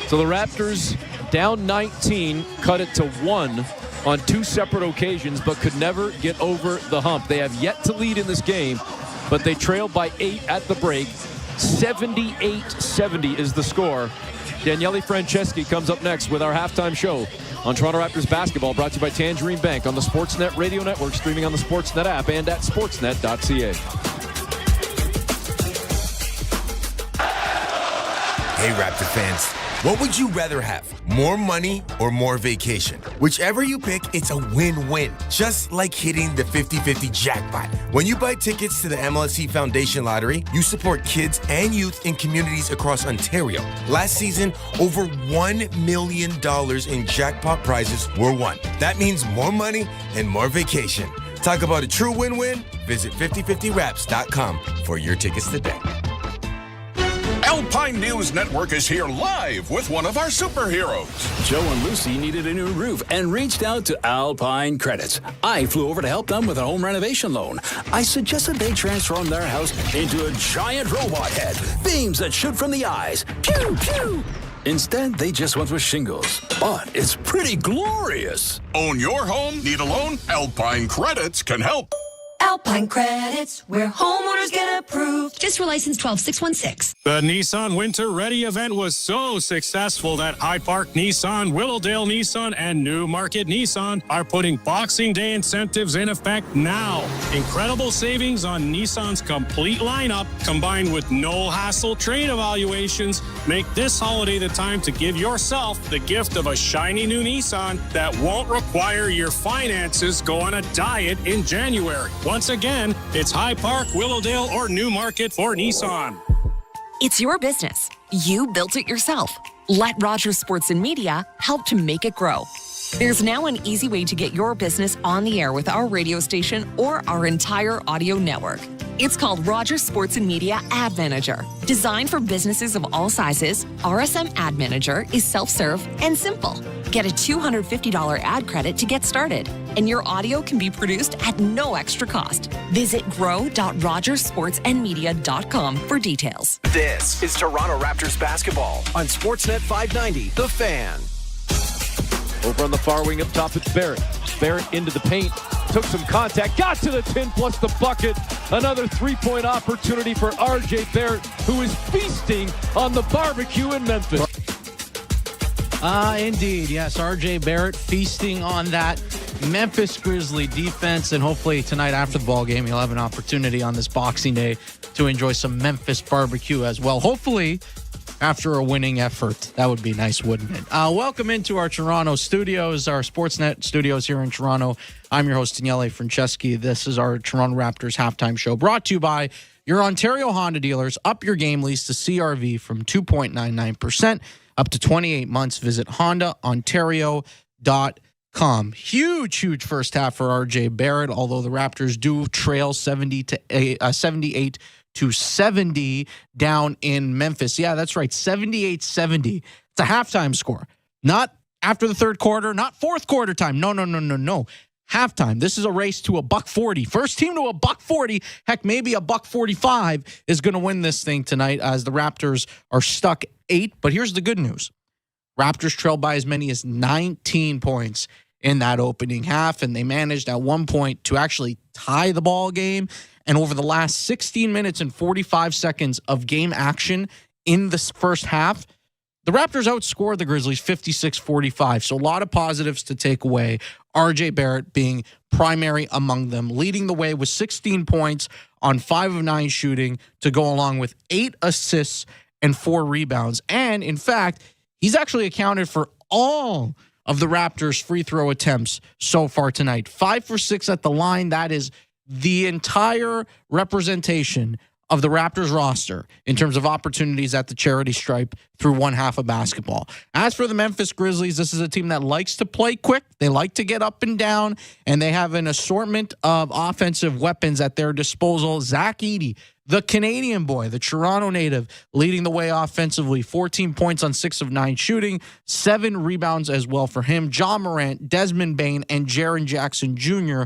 So the Raptors, down 19, cut it to 1 on 2 separate occasions, but could never get over the hump. They have yet to lead in this game, but they trailed by 8 at the break. 78-70 is the score. Daniele Franceschi comes up next with our halftime show on Toronto Raptors basketball, brought to you by Tangerine Bank on the Sportsnet Radio Network, streaming on the Sportsnet app and at sportsnet.ca. Hey, Raptor fans, what would you rather have? More money or more vacation? Whichever you pick, it's a win-win. Just like hitting the 50-50 jackpot. When you buy tickets to the MLSE Foundation Lottery, you support kids and youth in communities across Ontario. Last season, over $1 million in jackpot prizes were won. That means more money and more vacation. Talk about a true win-win? Visit 5050raps.com for your tickets today. Alpine News Network is here live with one of our superheroes. Joe and Lucy needed a new roof and reached out to Alpine Credits. I flew over to help them with a home renovation loan. I suggested they transform their house into a giant robot head, beams that shoot from the eyes. Pew, pew. Instead, they just went with shingles. But it's pretty glorious. Own your home? Need a loan? Alpine Credits can help. Alpine Credits, where homeowners get approved. Just for license 12616. The Nissan Winter Ready event was so successful that Hyde Park Nissan, Willowdale Nissan, and Newmarket Nissan are putting Boxing Day incentives in effect now. Incredible savings on Nissan's complete lineup, combined with no-hassle trade evaluations, make this holiday the time to give yourself the gift of a shiny new Nissan that won't require your finances go on a diet in January. Once again, it's Hyde Park, Willowdale, or Newmarket for Nissan. It's your business. You built it yourself. Let Rogers Sports and Media help to make it grow. There's now an easy way to get your business on the air with our radio station or our entire audio network. It's called Rogers Sports and Media Ad Manager. Designed for businesses of all sizes, RSM Ad Manager is self-serve and simple. Get a $250 ad credit to get started, and your audio can be produced at no extra cost. Visit grow.rogersportsandmedia.com for details. This is Toronto Raptors basketball on Sportsnet 590, The Fan. Over on the far wing up top, it's Barrett. Barrett into the paint, took some contact, got to the 10 plus the bucket. Another three-point opportunity for RJ Barrett, who is feasting on the barbecue in Memphis. Indeed, yes. RJ Barrett feasting on that Memphis Grizzly defense, and hopefully tonight after the ball game, you'll have an opportunity on this Boxing Day to enjoy some Memphis barbecue as well. Hopefully, after a winning effort. That would be nice, wouldn't it? Welcome into our Toronto studios, our Sportsnet studios here in Toronto. I'm your host, Daniele Franceschi. This is our Toronto Raptors halftime show, brought to you by your Ontario Honda dealers. Up your game lease to CRV from 2.99% up to 28 months. Visit HondaOntario.com. Huge first half for RJ Barrett, although the Raptors do trail 78 to 70 down in Memphis. Yeah, that's right, 78-70. It's a halftime score. Not after the third quarter, not fourth quarter time. No. Halftime. This is a race to $140. First team to $140, heck, maybe $145 is going to win this thing tonight as the Raptors are stuck 8. But here's the good news. Raptors trailed by as many as 19 points in that opening half, and they managed at one point to actually tie the ball game. And over the last 16 minutes and 45 seconds of game action in the first half, the Raptors outscored the Grizzlies 56-45. So a lot of positives to take away. RJ Barrett being primary among them, leading the way with 16 points on 5 of 9 shooting to go along with 8 assists and 4 rebounds. And in fact, he's actually accounted for all of the Raptors' free throw attempts so far tonight. 5 for 6 at the line. That is the entire representation of the Raptors roster in terms of opportunities at the charity stripe through one half of basketball. As for the Memphis Grizzlies, this is a team that likes to play quick. They like to get up and down, and they have an assortment of offensive weapons at their disposal. Zach Edey, the Canadian boy, the Toronto native, leading the way offensively. 14 points on 6 of 9 shooting, 7 rebounds as well for him. John Morant, Desmond Bane, and Jaren Jackson Jr.,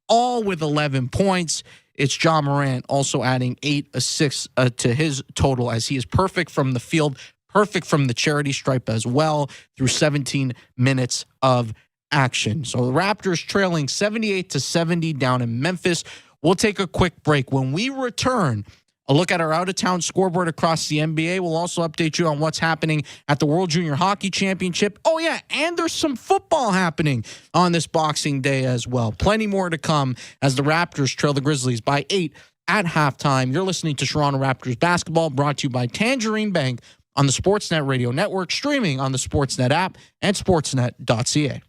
all with 11 points. It's John Morant also adding 8 assists to his total, as he is perfect from the field, perfect from the charity stripe as well, through 17 minutes of action. So the Raptors trailing 78-70 down in Memphis. We'll take a quick break. When we return, a look at our out-of-town scoreboard across the NBA. We'll also update you on what's happening at the World Junior Hockey Championship. Oh, yeah, and there's some football happening on this Boxing Day as well. Plenty more to come as the Raptors trail the Grizzlies by 8 at halftime. You're listening to Toronto Raptors basketball, brought to you by Tangerine Bank on the Sportsnet Radio Network, streaming on the Sportsnet app and sportsnet.ca.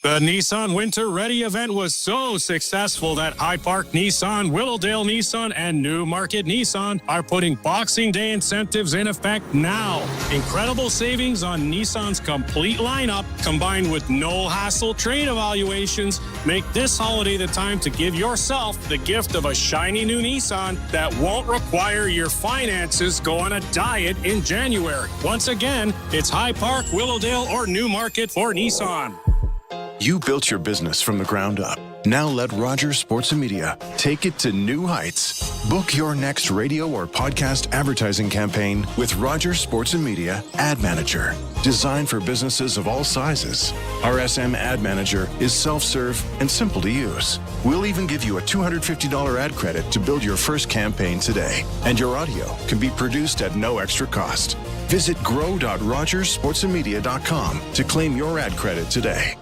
The Nissan Winter Ready event was so successful that Hyde Park Nissan, Willowdale Nissan, and Newmarket Nissan are putting Boxing Day incentives in effect now. Incredible savings on Nissan's complete lineup, combined with no-hassle trade evaluations, make this holiday the time to give yourself the gift of a shiny new Nissan that won't require your finances go on a diet in January. Once again, it's Hyde Park, Willowdale, or Newmarket for Nissan. You built your business from the ground up. Now let Rogers Sports and Media take it to new heights. Book your next radio or podcast advertising campaign with Rogers Sports and Media Ad Manager. Designed for businesses of all sizes, our SM Ad Manager is self-serve and simple to use. We'll even give you a $250 ad credit to build your first campaign today. And your audio can be produced at no extra cost. Visit grow.rogersportsandmedia.com to claim your ad credit today.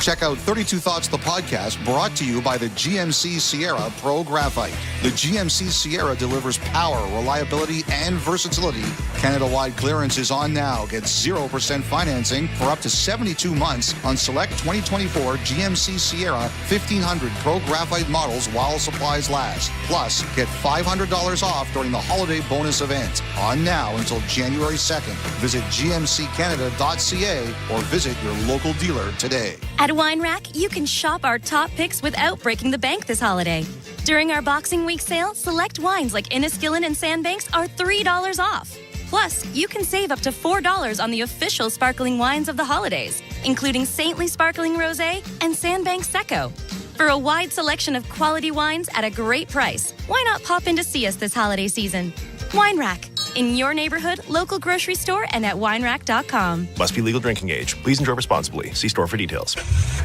Check out 32 Thoughts, the podcast, brought to you by the GMC Sierra Pro Graphite. The GMC Sierra delivers power, reliability, and versatility. Canada-wide clearance is on now. Get 0% financing for up to 72 months on select 2024 GMC Sierra 1500 Pro Graphite models while supplies last. Plus, get $500 off during the holiday bonus event. On now until January 2nd. Visit gmccanada.ca or visit your local dealer today. At Wine Rack, you can shop our top picks without breaking the bank this holiday. During our Boxing Week sale, select wines like Inniskillin and Sandbanks are $3 off. Plus, you can save up to $4 on the official sparkling wines of the holidays, including Saintly Sparkling Rosé and Sandbanks Secco. For a wide selection of quality wines at a great price, why not pop in to see us this holiday season? Wine Rack, in your neighborhood, local grocery store, and at winerack.com. Must be legal drinking age. Please enjoy responsibly. See store for details.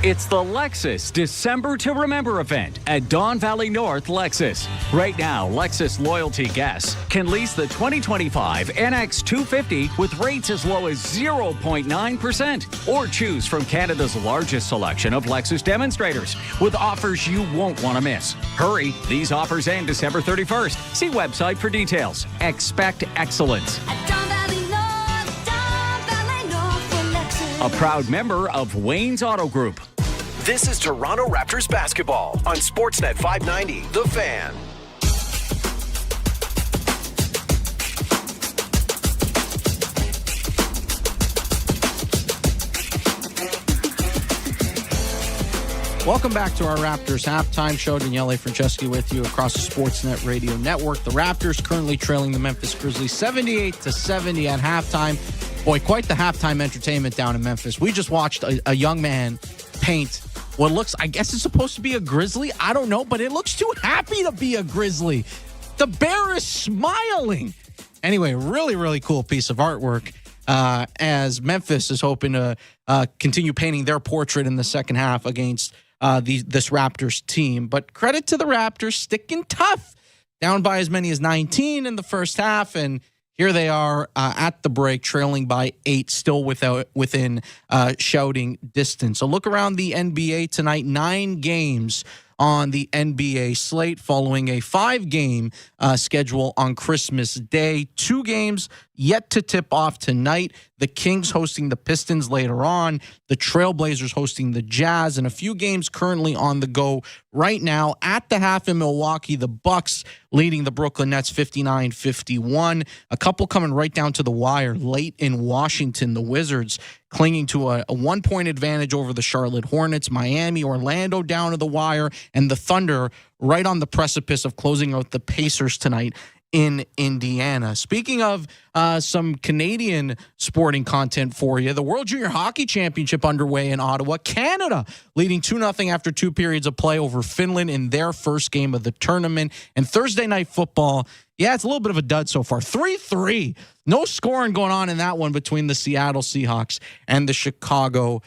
It's the Lexus December to Remember event at Don Valley North Lexus. Right now, Lexus loyalty guests can lease the 2025 NX 250 with rates as low as 0.9%, or choose from Canada's largest selection of Lexus demonstrators with offers you won't want to miss. Hurry, these offers end December 31st. See website for details. Expect excellence. A proud member of Wayne's Auto Group. This is Toronto Raptors basketball on Sportsnet 590, The Fan. Welcome back to our Raptors halftime show. Daniele Franceschi with you across the Sportsnet Radio Network. The Raptors currently trailing the Memphis Grizzlies 78-70 at halftime. Boy, quite the halftime entertainment down in Memphis. We just watched a young man paint what looks, I guess it's supposed to be a grizzly. I don't know, but it looks too happy to be a grizzly. The bear is smiling. Anyway, really, really cool piece of artwork. as Memphis is hoping to continue painting their portrait in the second half against this Raptors team. But credit to the Raptors, sticking tough, down by as many as 19 in the first half, and here they are at the break, trailing by 8, still within shouting distance. So look around the NBA tonight, 9 games on the NBA slate following a 5-game schedule on Christmas Day. 2 games yet to tip off tonight. The Kings hosting the Pistons later on. The Trailblazers hosting the Jazz. And a few games currently on the go right now. At the half in Milwaukee, the Bucks leading the Brooklyn Nets 59-51. A couple coming right down to the wire late in Washington. The Wizards clinging to a 1-point advantage over the Charlotte Hornets. Miami, Orlando down to the wire. And the Thunder right on the precipice of closing out the Pacers tonight in Indiana. Speaking of some Canadian sporting content for you, the World Junior Hockey Championship underway in Ottawa. Canada leading 2-0 after 2 periods of play over Finland in their first game of the tournament. And Thursday night football, yeah, it's a little bit of a dud so far. 3-3. No scoring going on in that one between the Seattle Seahawks and the Chicago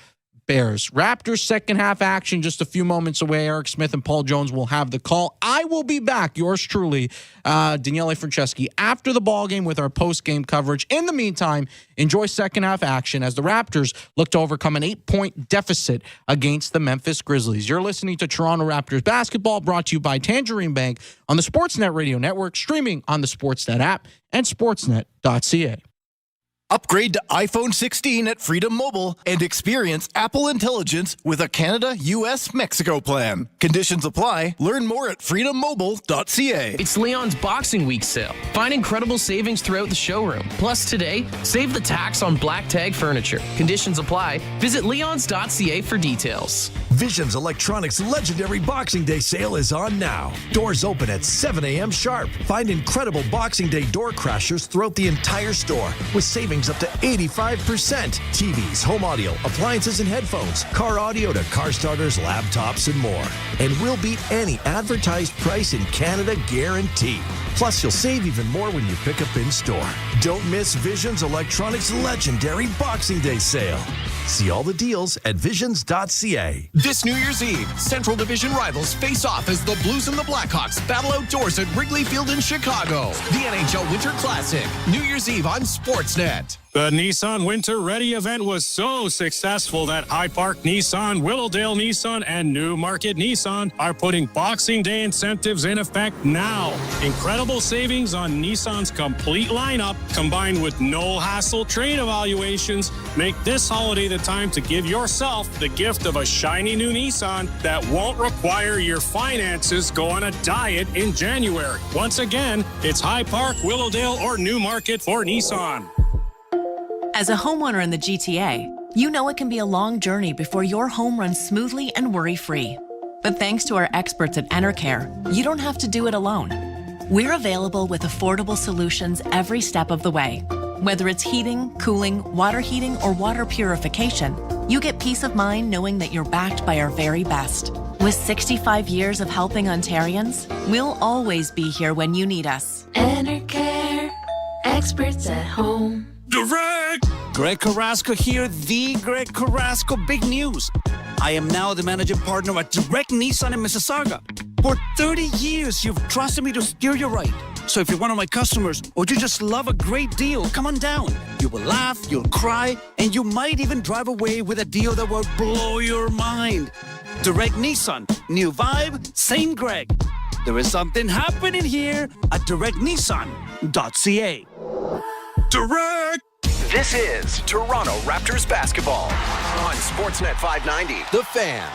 Bears. Raptors second half action just a few moments away. Eric Smith and Paul Jones will have the call. I will be back, yours truly, Daniele Franceschi, after the ball game with our post-game coverage. In the meantime, enjoy second half action as the Raptors look to overcome an 8-point deficit against the Memphis Grizzlies. You're listening to Toronto Raptors basketball, brought to you by Tangerine Bank on the Sportsnet Radio Network, streaming on the Sportsnet app and sportsnet.ca. Upgrade to iPhone 16 at Freedom Mobile and experience Apple Intelligence with a Canada, US, Mexico plan. Conditions apply. Learn more at freedommobile.ca. It's Leon's Boxing Week sale. Find incredible savings throughout the showroom. Plus today, save the tax on black tag furniture. Conditions apply. Visit leons.ca for details. Visions Electronics' legendary Boxing Day sale is on now. Doors open at 7 a.m. sharp. Find incredible Boxing Day door crashers throughout the entire store with savings up to 85%. TVs, home audio, appliances and headphones, car audio to car starters, laptops, and more. And we'll beat any advertised price in Canada guaranteed. Plus, you'll save even more when you pick up in store. Don't miss Visions Electronics' legendary Boxing Day sale. See all the deals at visions.ca. This New Year's Eve, Central Division rivals face off as the Blues and the Blackhawks battle outdoors at Wrigley Field in Chicago. The NHL Winter Classic, New Year's Eve on Sportsnet. The Nissan Winter Ready event was so successful that Hyde Park Nissan, Willowdale Nissan, and Newmarket Nissan are putting Boxing Day incentives in effect now. Incredible savings on Nissan's complete lineup, combined with no-hassle trade evaluations, make this holiday the time to give yourself the gift of a shiny new Nissan that won't require your finances go on a diet in January. Once again, it's Hyde Park, Willowdale, or Newmarket for Nissan. As a homeowner in the GTA, you know it can be a long journey before your home runs smoothly and worry-free. But thanks to our experts at Enercare, you don't have to do it alone. We're available with affordable solutions every step of the way. Whether it's heating, cooling, water heating, or water purification, you get peace of mind knowing that you're backed by our very best. With 65 years of helping Ontarians, we'll always be here when you need us. Enercare, experts at home. Direct! Greg Carrasco here, the Greg Carrasco. Big news. I am now the managing partner at Direct Nissan in Mississauga. For 30 years, you've trusted me to steer you right. So if you're one of my customers or you just love a great deal, come on down. You will laugh, you'll cry, and you might even drive away with a deal that will blow your mind. Direct Nissan. New vibe, same Greg. There is something happening here at directnissan.ca. Direct! This is Toronto Raptors basketball on Sportsnet 590. The Fan.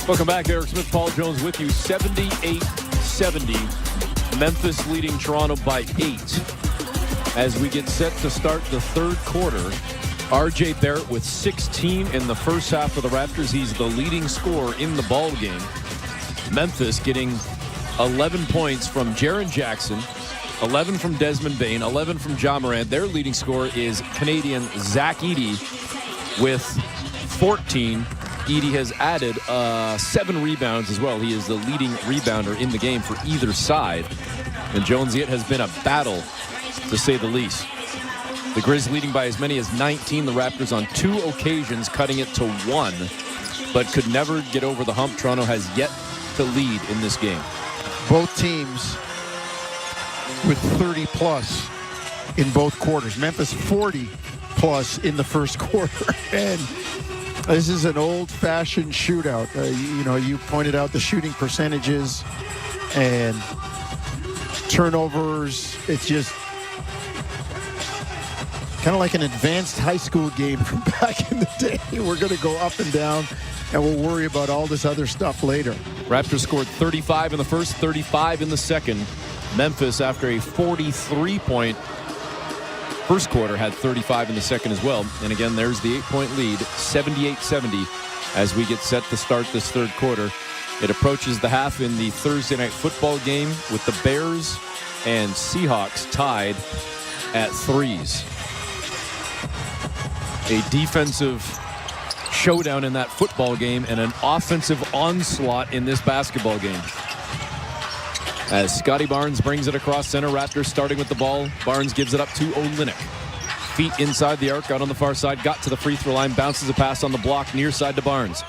Welcome back. Eric Smith, Paul Jones with you. 78-70. Memphis leading Toronto by 8. As we get set to start the third quarter, R.J. Barrett with 16 in the first half for the Raptors. He's the leading scorer in the ball game. Memphis getting 11 points from Jaren Jackson, 11 from Desmond Bane, 11 from Ja Morant. Their leading scorer is Canadian Zach Edey with 14. Edey has added 7 rebounds as well. He is the leading rebounder in the game for either side. And Jones, it has been a battle, to say the least. The Grizz leading by as many as 19. The Raptors on 2 occasions cutting it to 1, but could never get over the hump. Toronto has yet to lead in this game. Both teams with 30-plus in both quarters. Memphis 40-plus in the first quarter. And this is an old-fashioned shootout. You pointed out the shooting percentages and turnovers. It's just kind of like an advanced high school game from back in the day. We're going to go up and down, and we'll worry about all this other stuff later. Raptors scored 35 in the first, 35 in the second. Memphis, after a 43-point first quarter, had 35 in the second as well. And again, there's the 8-point lead, 78-70, as we get set to start this third quarter. It approaches the half in the Thursday night football game with the Bears and Seahawks tied at 3s. A defensive showdown in that football game and an offensive onslaught in this basketball game. As Scotty Barnes brings it across center, Raptors starting with the ball. Barnes gives it up to Olynyk. Feet inside the arc, out on the far side, got to the free throw line, bounces a pass on the block, near side to Barnes.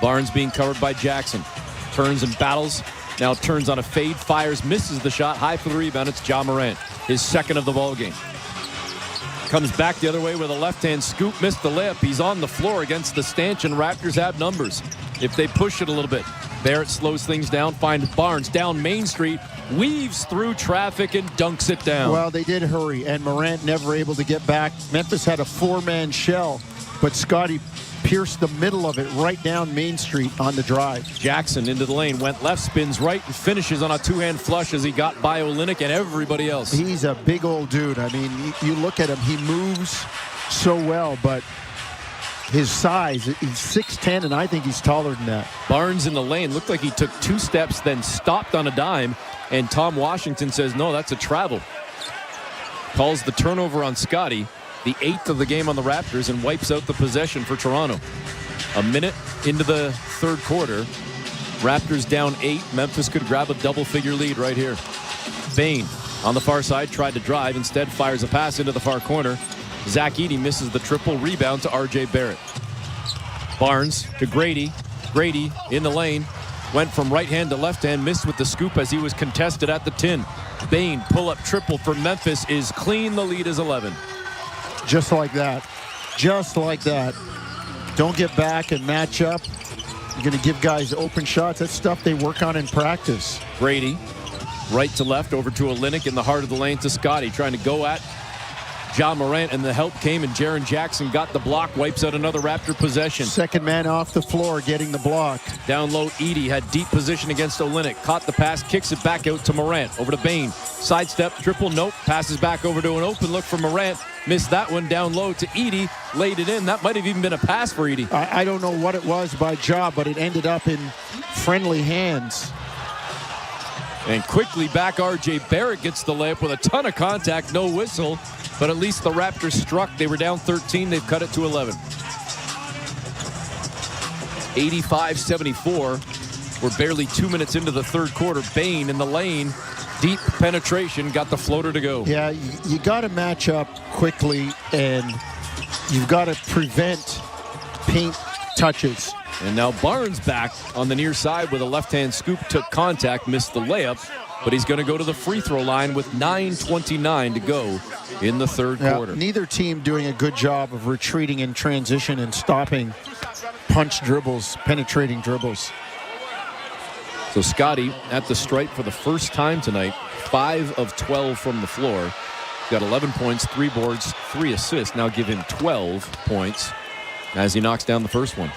Barnes being covered by Jackson. Turns and battles, now turns on a fade, fires, misses the shot, high for the rebound. It's Ja Morant, his second of the ball game. Comes back the other way with a left-hand scoop, missed the layup. He's on the floor against the stanchion. Raptors have numbers if they push it a little bit. Barrett slows things down, finds Barnes down Main Street, weaves through traffic and dunks it down. Well, they did hurry, and Morant never able to get back. Memphis had a 4-man shell, but Scotty pierced the middle of it right down Main Street on the drive. Jackson into the lane, went left, spins right, and finishes on a 2-hand flush as he got by Olynyk and everybody else. He's a big old dude. I mean, you look at him, he moves so well, but his size, he's 6'10", and I think he's taller than that. Barnes in the lane, looked like he took 2 steps, then stopped on a dime, and Tom Washington says, no, that's a travel. Calls the turnover on Scotty, the 8th of the game on the Raptors, and wipes out the possession for Toronto. A minute into the third quarter, Raptors down 8. Memphis could grab a double-figure lead right here. Bane on the far side tried to drive, instead fires a pass into the far corner. Zach Edey misses the triple, rebound to R.J. Barrett. Barnes to Grady. Grady in the lane, went from right hand to left hand, missed with the scoop as he was contested at the 10. Bane pull-up triple for Memphis is clean. The lead is 11. Just like that. Just like that. Don't get back and match up. You're going to give guys open shots. That's stuff they work on in practice. Grady, right to left, over to Olynyk in the heart of the lane to Scotty, trying to go at Ja Morant, and the help came, and Jaren Jackson got the block, wipes out another Raptor possession. Second man off the floor getting the block. Down low, Edey had deep position against Olynyk, caught the pass, kicks it back out to Morant, over to Bane. Sidestep, triple, nope, passes back over to an open look for Morant. Missed that one down low to Edey, laid it in. That might have even been a pass for Edey. I don't know what it was by Ja, but it ended up in friendly hands. And quickly back, R.J. Barrett gets the layup with a ton of contact, no whistle. But at least the Raptors struck. They were down 13. They've cut it to 11. 85-74. We're barely 2 minutes into the third quarter. Bane in the lane. Deep penetration. Got the floater to go. Yeah, you got to match up quickly, and you've got to prevent paint touches. And now Barnes back on the near side with a left-hand scoop. Took contact, missed the layup. But he's going to go to the free throw line with 9:29 to go in the third quarter. Neither team doing a good job of retreating in transition and stopping punch dribbles, penetrating dribbles. So Scotty at the stripe for the first time tonight, 5 of 12 from the floor. Got 11 points, 3 boards, 3 assists. Now give him 12 points as he knocks down the first one.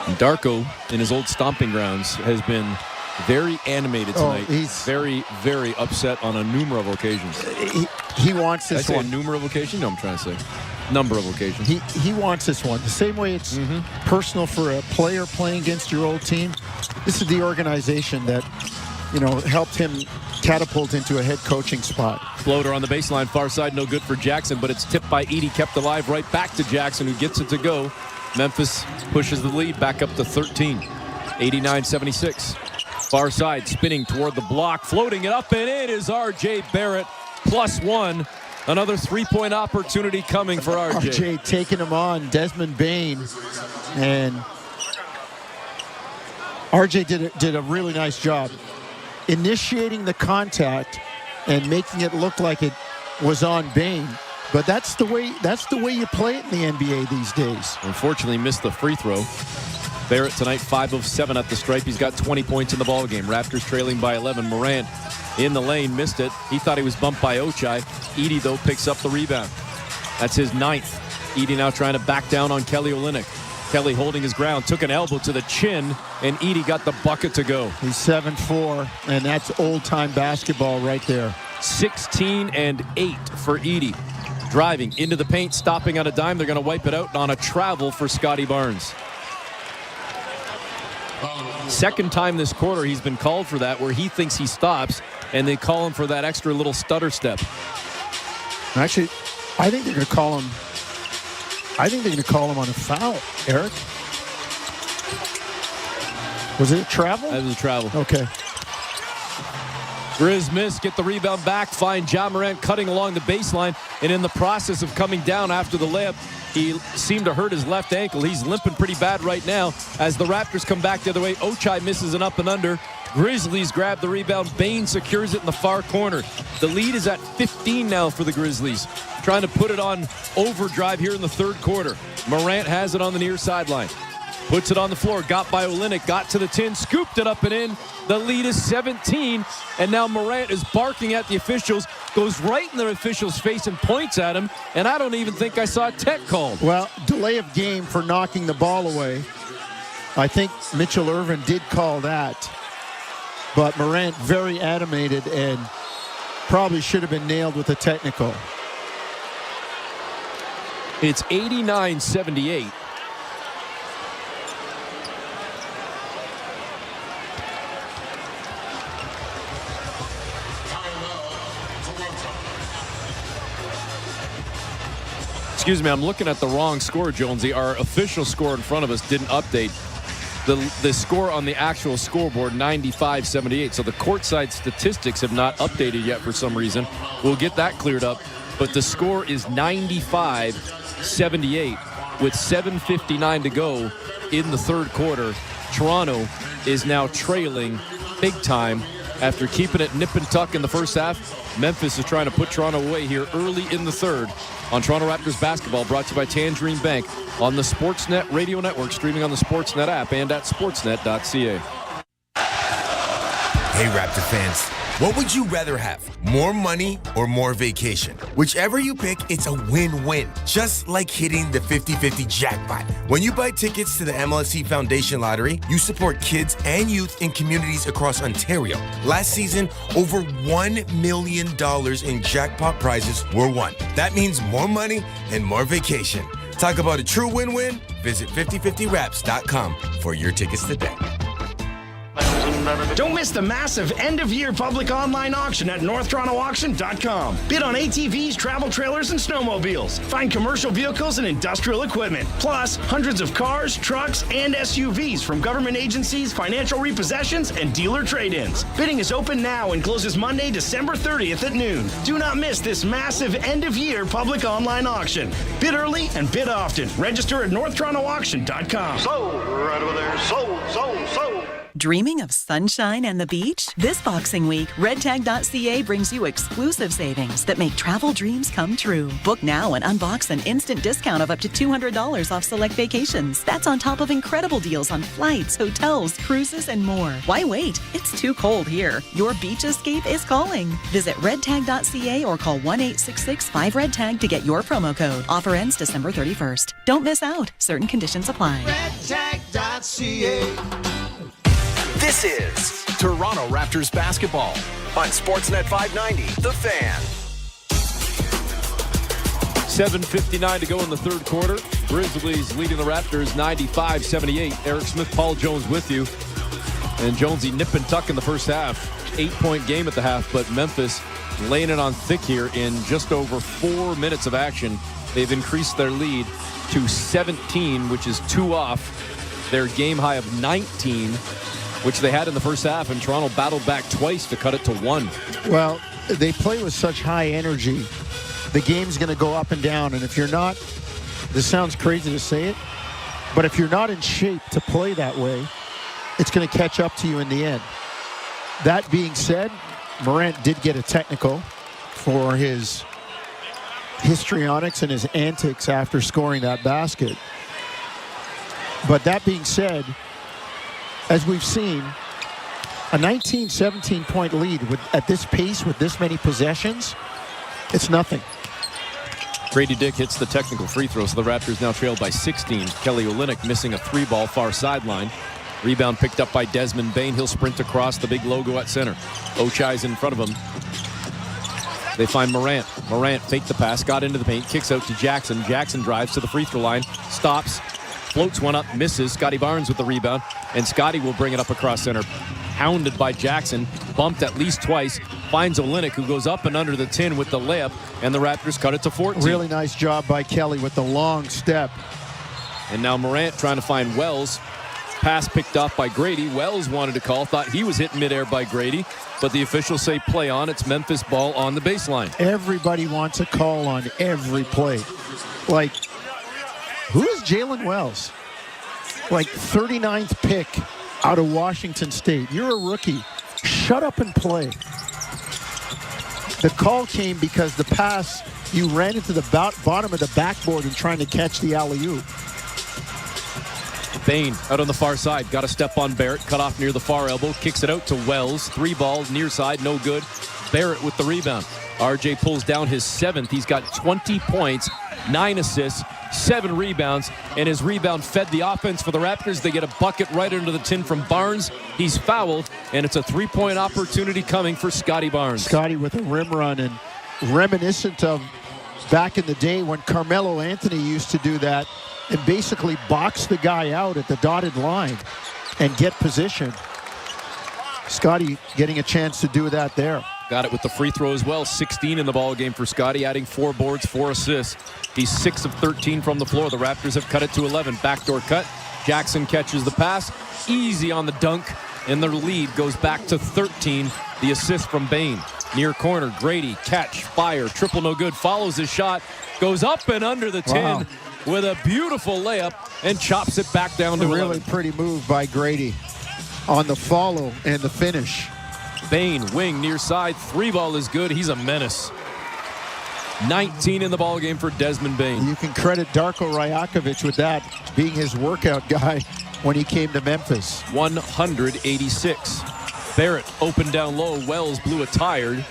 And Darko, in his old stomping grounds, has been very animated tonight. He's very, very upset on a number of occasions. He wants this one. one. A number of occasions? No, I'm trying to say number of occasions. He wants this one. The same way it's personal for a player playing against your old team. This is the organization that, helped him catapult into a head coaching spot. Floater on the baseline, far side, no good for Jackson, but it's tipped by Edey, kept alive, right back to Jackson, who gets it to go. Memphis pushes the lead back up to 13. 89-76. Far side, spinning toward the block, floating it up and in is R.J. Barrett, +1. Another three-point opportunity coming for RJ. RJ taking him on, Desmond Bain. And RJ did a really nice job initiating the contact and making it look like it was on Bain. But that's the way you play it in the NBA these days. Unfortunately, missed the free throw. Barrett tonight 5 of 7 at the stripe. He's got 20 points in the ball game. Raptors trailing by 11. Morant in the lane, missed it. He thought he was bumped by Ochai. Edey, though, picks up the rebound. That's his 9th. Edey now trying to back down on Kelly Olynyk. Kelly holding his ground, took an elbow to the chin, and Edey got the bucket to go. He's 7-4, and that's old-time basketball right there. 16 and 8 for Edey. Driving into the paint, stopping on a dime. They're going to wipe it out on a travel for Scotty Barnes. Second time this quarter he's been called for that, where he thinks he stops, and they call him for that extra little stutter step. Actually, I think they're going to call him. I think they're going to call him on a foul, Eric. Was it a travel? That was a travel. Okay. Grizz miss, get the rebound back, find Ja Morant cutting along the baseline, and in the process of coming down after the layup, he seemed to hurt his left ankle. He's limping pretty bad right now as the Raptors come back the other way. Ochai misses an up and under. Grizzlies grab the rebound. Bain secures it in the far corner. The lead is at 15 now for the Grizzlies. Trying to put it on overdrive here in the third quarter. Morant has it on the near sideline. Puts it on the floor, got by Olynyk, got to the tin, scooped it up and in. The lead is 17, and now Morant is barking at the officials, goes right in the official's face and points at him, and I don't even think I saw a tech called. Well, delay of game for knocking the ball away. I think Mitchell Irvin did call that, but Morant very animated and probably should have been nailed with a technical. It's 89-78. Excuse me, I'm looking at the wrong score, Jonesy. Our official score in front of us didn't update. The score on the actual scoreboard, 95-78. So the courtside statistics have not updated yet for some reason. We'll get that cleared up. But the score is 95-78 with 7:59 to go in the third quarter. Toronto is now trailing big time after keeping it nip and tuck in the first half. Memphis is trying to put Toronto away here early in the third. On Toronto Raptors basketball, brought to you by Tangerine Bank on the Sportsnet Radio Network, streaming on the Sportsnet app and at sportsnet.ca. Hey, Raptor fans. What would you rather have? More money or more vacation? Whichever you pick, it's a win-win. Just like hitting the 50-50 jackpot. When you buy tickets to the MLSE Foundation Lottery, you support kids and youth in communities across Ontario. Last season, over $1 million in jackpot prizes were won. That means more money and more vacation. Talk about a true win-win? Visit 5050raps.com for your tickets today. Don't miss the massive end-of-year public online auction at NorthTorontoAuction.com. Bid on ATVs, travel trailers, and snowmobiles. Find commercial vehicles and industrial equipment. Plus, hundreds of cars, trucks, and SUVs from government agencies, financial repossessions, and dealer trade-ins. Bidding is open now and closes Monday, December 30th at noon. Do not miss this massive end-of-year public online auction. Bid early and bid often. Register at NorthTorontoAuction.com. Sold right over there. Sold. Dreaming of sunshine and the beach? This Boxing Week, redtag.ca brings you exclusive savings that make travel dreams come true. Book now and unbox an instant discount of up to $200 off select vacations. That's on top of incredible deals on flights, hotels, cruises, and more. Why wait? It's too cold here. Your beach escape is calling. Visit redtag.ca or call 1-866-5REDTAG to get your promo code. Offer ends December 31st. Don't miss out. Certain conditions apply. Redtag.ca. This is Toronto Raptors basketball on Sportsnet 590, The Fan. 7:59 to go in the third quarter. Grizzlies leading the Raptors 95-78. Eric Smith, Paul Jones with you. And Jonesy nip and tuck in the first half. 8-point game at the half, but Memphis laying it on thick here in just over 4 minutes of action. They've increased their lead to 17, which is 2 off their game high of 19, which they had in the first half, and Toronto battled back twice to cut it to 1. Well, they play with such high energy the game's going to go up and down. And if you're not, this sounds crazy to say it, but if you're not in shape to play that way, it's going to catch up to you in the end. That being said, Morant did get a technical for his histrionics and his antics after scoring that basket. But that being said, as we've seen, a 19, 17-point lead at this pace with this many possessions, it's nothing. Grady Dick hits the technical free throw, so the Raptors now trail by 16. Kelly Olynyk missing a 3-ball far sideline. Rebound picked up by Desmond Bane. He'll sprint across the big logo at center. Ochai's in front of him. They find Morant. Morant faked the pass, got into the paint, kicks out to Jackson. Jackson drives to the free throw line, stops, floats one up, misses. Scotty Barnes with the rebound, and Scotty will bring it up across center. Hounded by Jackson, bumped at least twice, finds Olynyk, who goes up and under the tin with the layup, and the Raptors cut it to 14. Really nice job by Kelly with the long step. And now Morant trying to find Wells. Pass picked off by Grady. Wells wanted to call, thought he was hit midair by Grady, but the officials say play on. It's Memphis ball on the baseline. Everybody wants a call on every play. Like, who is Jalen Wells? Like 39th pick out of Washington State. You're a rookie. Shut up and play. The call came because the pass, you ran into the bottom of the backboard and trying to catch the alley-oop. Bane out on the far side. Got a step on Barrett. Cut off near the far elbow. Kicks it out to Wells. 3 balls near side. No good. Barrett with the rebound. RJ pulls down his 7th. He's got 20 points, 9 assists, 7 rebounds, and his rebound fed the offense for the Raptors. They get a bucket right under the tin from Barnes. He's fouled, and it's a 3-point opportunity coming for Scotty Barnes. Scotty with a rim run, and reminiscent of back in the day when Carmelo Anthony used to do that and basically box the guy out at the dotted line and get position. Scotty getting a chance to do that there. Got it with the free throw as well. 16 in the ball game for Scotty, adding 4 boards, 4 assists. He's 6 of 13 from the floor. The Raptors have cut it to 11. Backdoor cut. Jackson catches the pass. Easy on the dunk, and their lead goes back to 13. The assist from Bane. Near corner, Grady, catch, fire, triple no good. Follows his shot, goes up and under the tin with a beautiful layup and chops it back down to 11. Really pretty move by Grady on the follow and the finish. Bane, wing, near side. 3-ball is good. He's a menace. 19 in the ball game for Desmond Bane. You can credit Darko Rajakovic with that, being his workout guy when he came to Memphis. 186. Barrett open down low. Wells blew a tired,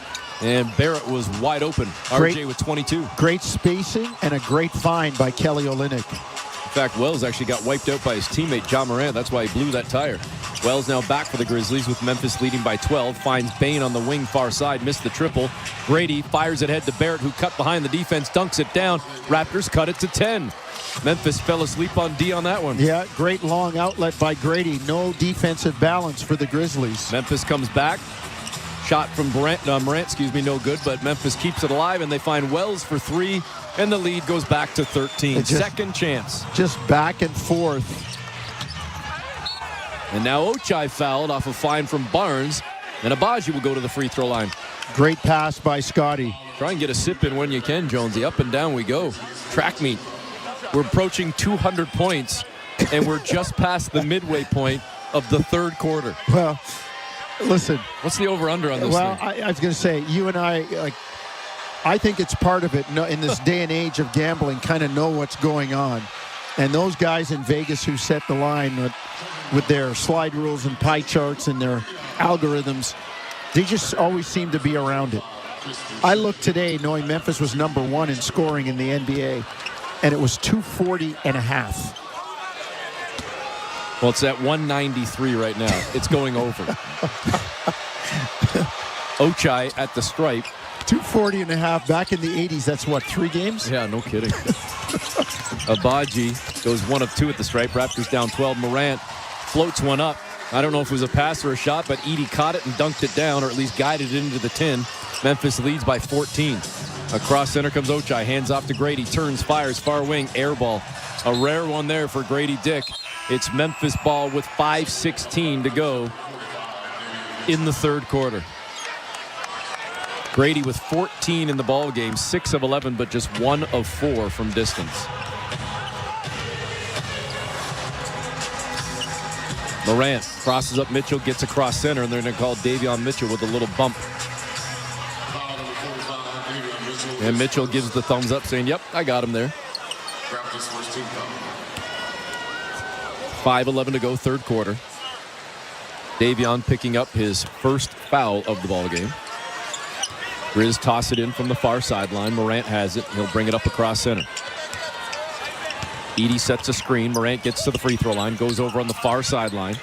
and Barrett was wide open. RJ with 22. Great spacing and a great find by Kelly Olynyk. In fact, Wells actually got wiped out by his teammate John Morant. That's why he blew that tire. Wells now back for the Grizzlies with Memphis leading by 12. Finds Bane on the wing far side. Missed the triple. Grady fires it ahead to Barrett, who cut behind the defense. Dunks it down. Raptors cut it to 10. Memphis fell asleep on D on that one. Yeah, great long outlet by Grady. No defensive balance for the Grizzlies. Memphis comes back. Shot from Morant, no good, but Memphis keeps it alive, and they find Wells for 3, and the lead goes back to 13. Second chance. Just back and forth. And now Ochai fouled off a fine from Barnes, and Abaji will go to the free throw line. Great pass by Scotty. Try and get a sip in when you can, Jonesy. Up and down we go. Track meet. We're approaching 200 points, and we're just past the midway point of the third quarter. Well, listen. What's the over-under on this Well, thing? I was going to say, you and I think it's part of it in this day and age of gambling, kind of know what's going on. And those guys in Vegas who set the line with their slide rules and pie charts and their algorithms, they just always seem to be around it. I looked today knowing Memphis was number 1 in scoring in the NBA, and it was 240.5. Well, it's at 193 right now. It's going over. Ochai at the stripe. 240.5 back in the 80s. That's what, 3 games? Yeah, no kidding. Abaji goes 1 of 2 at the stripe. Raptors down 12. Morant floats one up. I don't know if it was a pass or a shot, but Edey caught it and dunked it down, or at least guided it into the tin. Memphis leads by 14. Across center comes Ochai. Hands off to Grady. Turns, fires, far wing, air ball. A rare one there for Grady Dick. It's Memphis ball with 5:16 to go in the third quarter. Grady with 14 in the ball game, 6 of 11, but just 1 of 4 from distance. Morant crosses up Mitchell, gets across center, and they're going to call Davion Mitchell with a little bump. And Mitchell gives the thumbs up, saying, yep, I got him there. 5:11 to go, third quarter. Davion picking up his first foul of the ball game. Grizz toss it in from the far sideline. Morant has it. He'll bring it up across center. Edey sets a screen. Morant gets to the free throw line, goes over on the far sideline.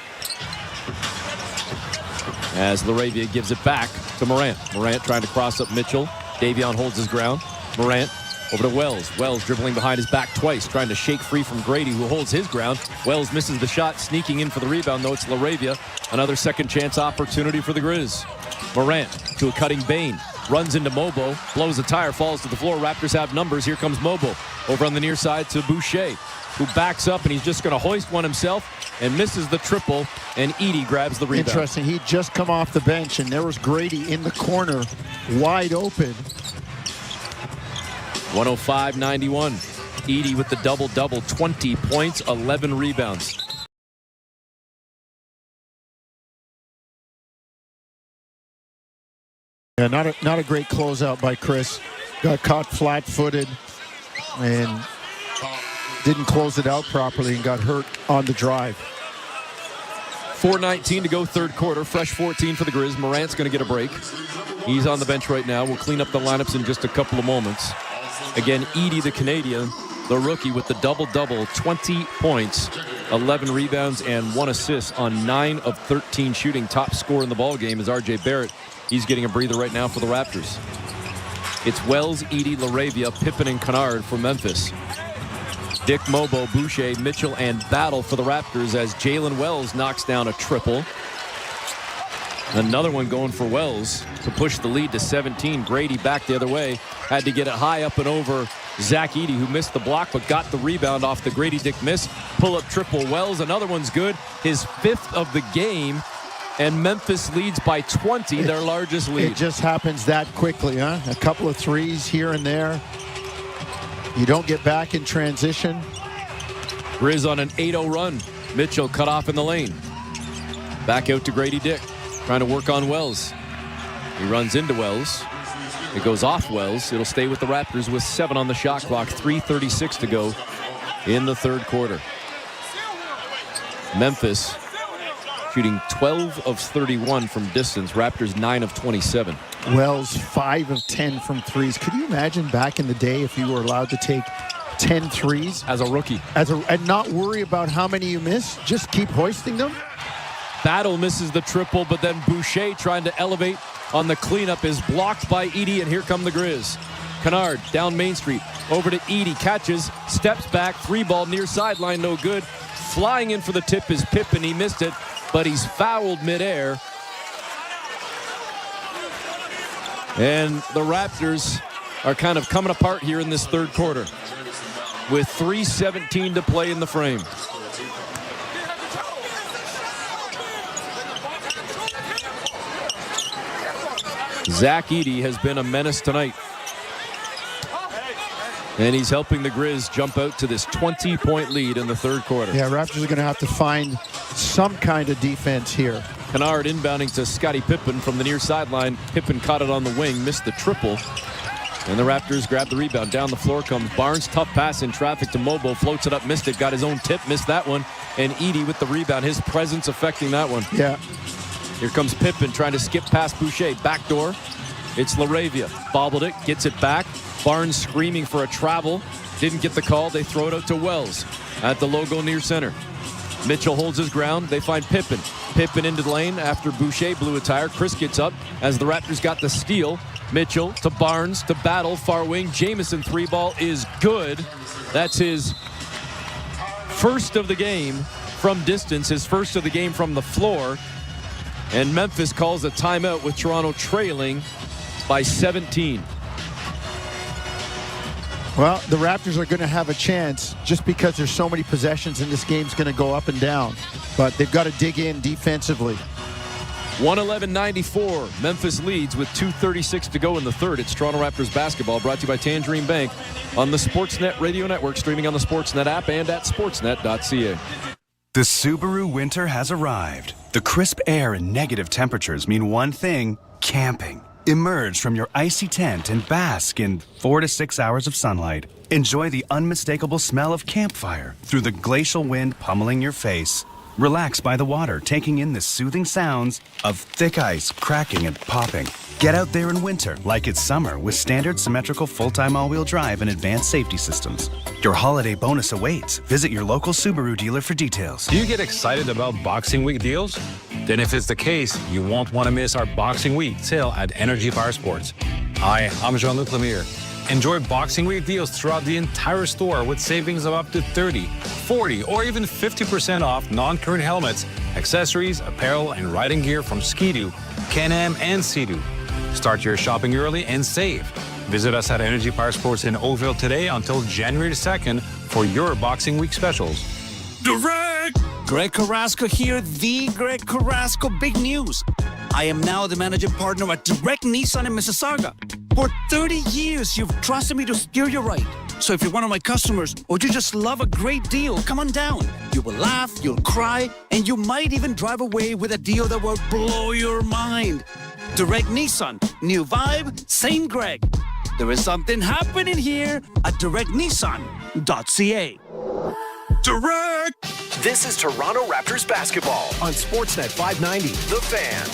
As LaRavia gives it back to Morant. Morant trying to cross up Mitchell. Davion holds his ground. Morant over to Wells. Wells dribbling behind his back twice, trying to shake free from Grady, who holds his ground. Wells misses the shot, sneaking in for the rebound, though it's LaRavia. Another second chance opportunity for the Grizz. Morant to a cutting Bane. Runs into Mobo, blows a tire, falls to the floor. Raptors have numbers. Here comes Mobo over on the near side to Boucher, who backs up, and he's just going to hoist one himself and misses the triple, and Edey grabs the rebound. Interesting. He'd just come off the bench, and there was Grady in the corner, wide open. 105-91. Edey with the double-double, 20 points, 11 rebounds. Yeah, not a great closeout by Chris. Got caught flat-footed and didn't close it out properly and got hurt on the drive. 4:19 to go, third quarter. Fresh 14 for the Grizz. Morant's going to get a break. He's on the bench right now. We'll clean up the lineups in just a couple of moments. Again, Edey, the Canadian, the rookie, with the double-double, 20 points, 11 rebounds, and 1 assist on 9 of 13 shooting. Top scorer in the ballgame is R.J. Barrett. He's getting a breather right now for the Raptors. It's Wells, Edey, LaRavia, Pippen, and Kennard for Memphis. Dick, Mobo, Boucher, Mitchell, and Battle for the Raptors as Jalen Wells knocks down a triple. Another one going for Wells to push the lead to 17. Grady back the other way. Had to get it high up and over Zach Edey, who missed the block but got the rebound off the Grady Dick miss. Pull-up triple Wells. Another one's good. His 5th of the game. And Memphis leads by 20, their largest lead. It just happens that quickly, huh? A couple of threes here and there. You don't get back in transition. Grizz on an 8-0 run. Mitchell cut off in the lane. Back out to Grady Dick, trying to work on Wells. He runs into Wells. It goes off Wells. It'll stay with the Raptors with 7 on the shot clock. 3:36 to go in the third quarter. Memphis shooting 12 of 31 from distance. Raptors 9 of 27. Wells 5 of 10 from threes. Could you imagine back in the day if you were allowed to take 10 threes? As a rookie. And not worry about how many you miss? Just keep hoisting them? Battle misses the triple, but then Boucher trying to elevate on the cleanup is blocked by Edey, and here come the Grizz. Kennard down Main Street, over to Edey, catches, steps back, 3-ball near sideline, no good. Flying in for the tip is Pippen. He missed it, but he's fouled midair. And the Raptors are kind of coming apart here in this third quarter with 3:17 to play in the frame. Zach Edey has been a menace tonight. And he's helping the Grizz jump out to this 20-point lead in the third quarter. Yeah, Raptors are going to have to find some kind of defense here. Kennard inbounding to Scottie Pippen from the near sideline. Pippen caught it on the wing, missed the triple. And the Raptors grab the rebound. Down the floor comes Barnes. Tough pass in traffic to Mobo. Floats it up, missed it. Got his own tip, missed that one. And Edey with the rebound. His presence affecting that one. Yeah. Here comes Pippen trying to skip past Boucher. Backdoor. It's LaRavia. Bobbled it, gets it back. Barnes screaming for a travel. Didn't get the call. They throw it out to Wells at the logo near center. Mitchell holds his ground. They find Pippen. Pippen into the lane after Boucher blew a tire. Chris gets up as the Raptors got the steal. Mitchell to Barnes to Battle. Far wing. Jamison 3-ball is good. That's his first of the game from distance. His first of the game from the floor. And Memphis calls a timeout with Toronto trailing by 17. Well, the Raptors are going to have a chance just because there's so many possessions and this game's going to go up and down. But they've got to dig in defensively. 111-94. Memphis leads with 2:36 to go in the third. It's Toronto Raptors basketball, brought to you by Tangerine Bank on the Sportsnet Radio Network, streaming on the Sportsnet app and at sportsnet.ca. The Subaru winter has arrived. The crisp air and negative temperatures mean one thing: camping. Emerge from your icy tent and bask in 4 to 6 hours of sunlight. Enjoy the unmistakable smell of campfire through the glacial wind pummeling your face. Relax by the water, taking in the soothing sounds of thick ice cracking and popping. Get out there in winter like it's summer with standard symmetrical full-time all-wheel drive and advanced safety systems. Your holiday bonus awaits. Visit your local Subaru dealer for details. Do you get excited about Boxing Week deals? Then if it's the case, you won't want to miss our Boxing Week sale at Energy Fire Sports. Hi, I'm Jean-Luc Lemire. Enjoy Boxing Week deals throughout the entire store with savings of up to 30, 40, or even 50% off non-current helmets, accessories, apparel, and riding gear from Ski-Doo, Can-Am, and Sea-Doo. Start your shopping early and save. Visit us at Energy Fire Sports in Oakville today until January 2nd for your Boxing Week specials. Direct! Greg Carrasco here, the Greg Carrasco. Big news. I am now the managing partner at Direct Nissan in Mississauga. For 30 years, you've trusted me to steer you right. So if you're one of my customers or you just love a great deal, come on down. You will laugh, you'll cry, and you might even drive away with a deal that will blow your mind. Direct Nissan. New vibe, same Greg. There is something happening here at directnissan.ca. Direct! This is Toronto Raptors basketball on Sportsnet 590, The Fan.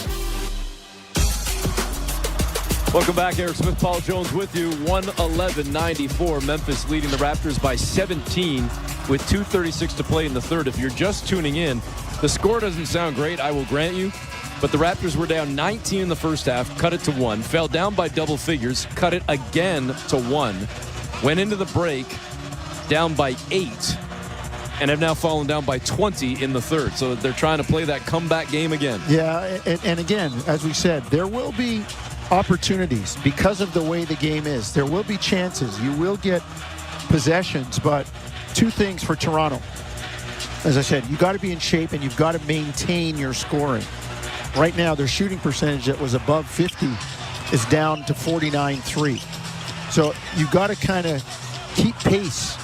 Welcome back. Eric Smith, Paul Jones with you. 111-94. Memphis leading the Raptors by 17 with 2:36 to play in the third. If you're just tuning in, the score doesn't sound great, I will grant you. But the Raptors were down 19 in the first half, cut it to 1, fell down by double figures, cut it again to 1, went into the break down by 8, and have now fallen down by 20 in the third. So they're trying to play that comeback game again. Yeah, and again, as we said, there will be opportunities because of the way the game is. There will be chances. You will get possessions, but two things for Toronto. As I said, you got to be in shape and you've got to maintain your scoring. Right now, their shooting percentage that was above 50 is down to 49.3. So you got to kind of keep pace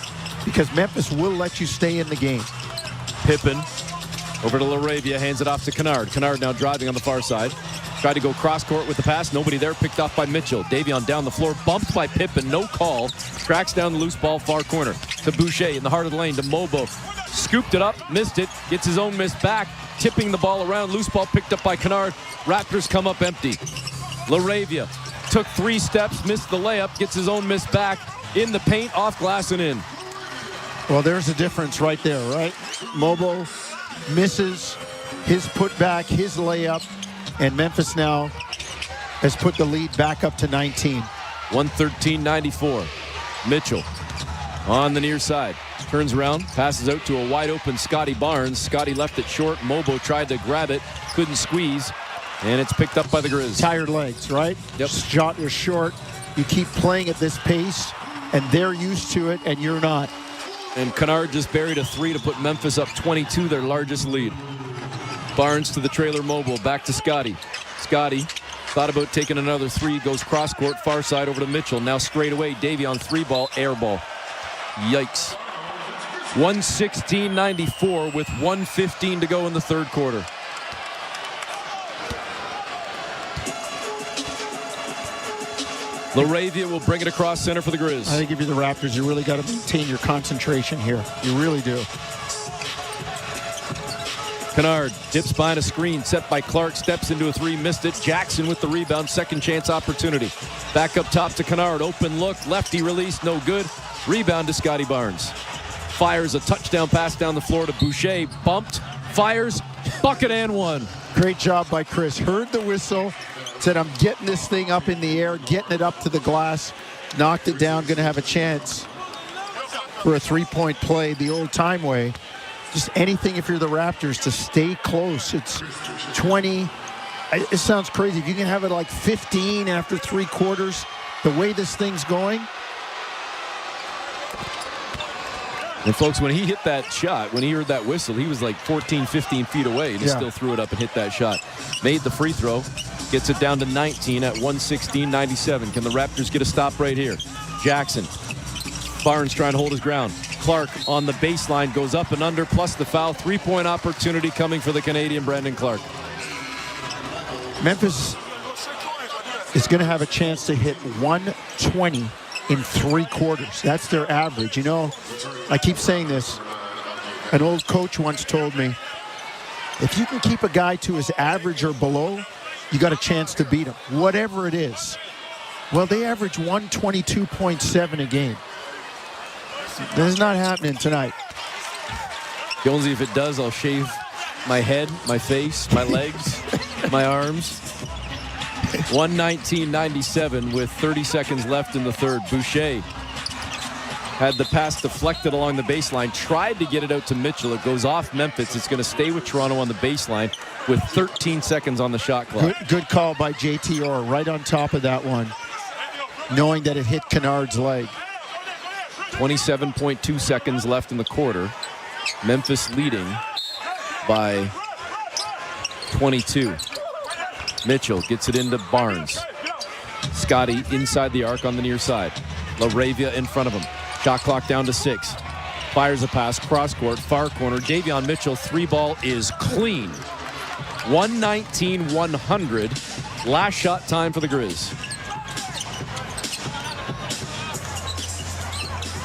because Memphis will let you stay in the game. Pippen over to LaRavia, hands it off to Kennard. Kennard now driving on the far side. Tried to go cross-court with the pass. Nobody there. Picked off by Mitchell. Davion down the floor. Bumped by Pippen. No call. Tracks down the loose ball far corner. To Boucher in the heart of the lane. To Mobo. Scooped it up. Missed it. Gets his own miss back. Tipping the ball around. Loose ball picked up by Kennard. Raptors come up empty. LaRavia took 3 steps. Missed the layup. Gets his own miss back. In the paint. Off glass and in. Well, there's a difference right there, right? Mobo misses his putback, his layup. And Memphis now has put the lead back up to 19. 113-94. Mitchell on the near side. Turns around, passes out to a wide-open Scotty Barnes. Scotty left it short. Mobo tried to grab it, couldn't squeeze, and it's picked up by the Grizz. Tired legs, right? Yep. Shot was short. You keep playing at this pace, and they're used to it, and you're not. And Kennard just buried a 3 to put Memphis up 22, their largest lead. Barnes to the trailer Mobile, back to Scotty. Scotty thought about taking another 3, goes cross court, far side over to Mitchell. Now straight away, Davion 3-ball, air ball. Yikes. 116-94 with 1:15 to go in the third quarter. LaRavia will bring it across center for the Grizz. I think if you're the Raptors, you really got to maintain your concentration here. You really do. Kennard dips behind a screen set by Clark, steps into a 3, missed it. Jackson with the rebound, second chance opportunity. Back up top to Kennard, open look, lefty release, no good. Rebound to Scotty Barnes. Fires a touchdown pass down the floor to Boucher, bumped, fires, bucket and one. Great job by Chris. Heard the whistle, said I'm getting this thing up in the air, getting it up to the glass, knocked it down, going to have a chance for a 3-point play the old time way. Just anything if you're the Raptors to stay close. It's 20. It sounds crazy. If you can have it like 15 after 3 quarters, the way this thing's going. And folks, when he hit that shot, when he heard that whistle, he was like 14, 15 feet away, and he still threw it up and hit that shot. Made the free throw, gets it down to 19 at 116-97. Can the Raptors get a stop right here? Jackson. Barnes trying to hold his ground. Clark on the baseline, goes up and under, plus the foul. Three-point opportunity coming for the Canadian Brandon Clark. Memphis is going to have a chance to hit 120 in 3 quarters. That's their average. You know, I keep saying this. An old coach once told me, if you can keep a guy to his average or below, you got a chance to beat him, whatever it is. Well, they average 122.7 a game. This is not happening tonight. Jonesy, if it does, I'll shave my head, my face, my legs, my arms. 119-97 with 30 seconds left in the third. Boucher had the pass deflected along the baseline, tried to get it out to Mitchell. It goes off Memphis. It's going to stay with Toronto on the baseline with 13 seconds on the shot clock. Good call by JT Orr, right on top of that one, knowing that it hit Kennard's leg. 27.2 seconds left in the quarter. Memphis leading by 22. Mitchell gets it into Barnes. Scotty inside the arc on the near side. LaRavia in front of him. Shot clock down to 6. Fires a pass, cross court, far corner. Davion Mitchell, 3-ball is clean. 119-100. Last shot time for the Grizz.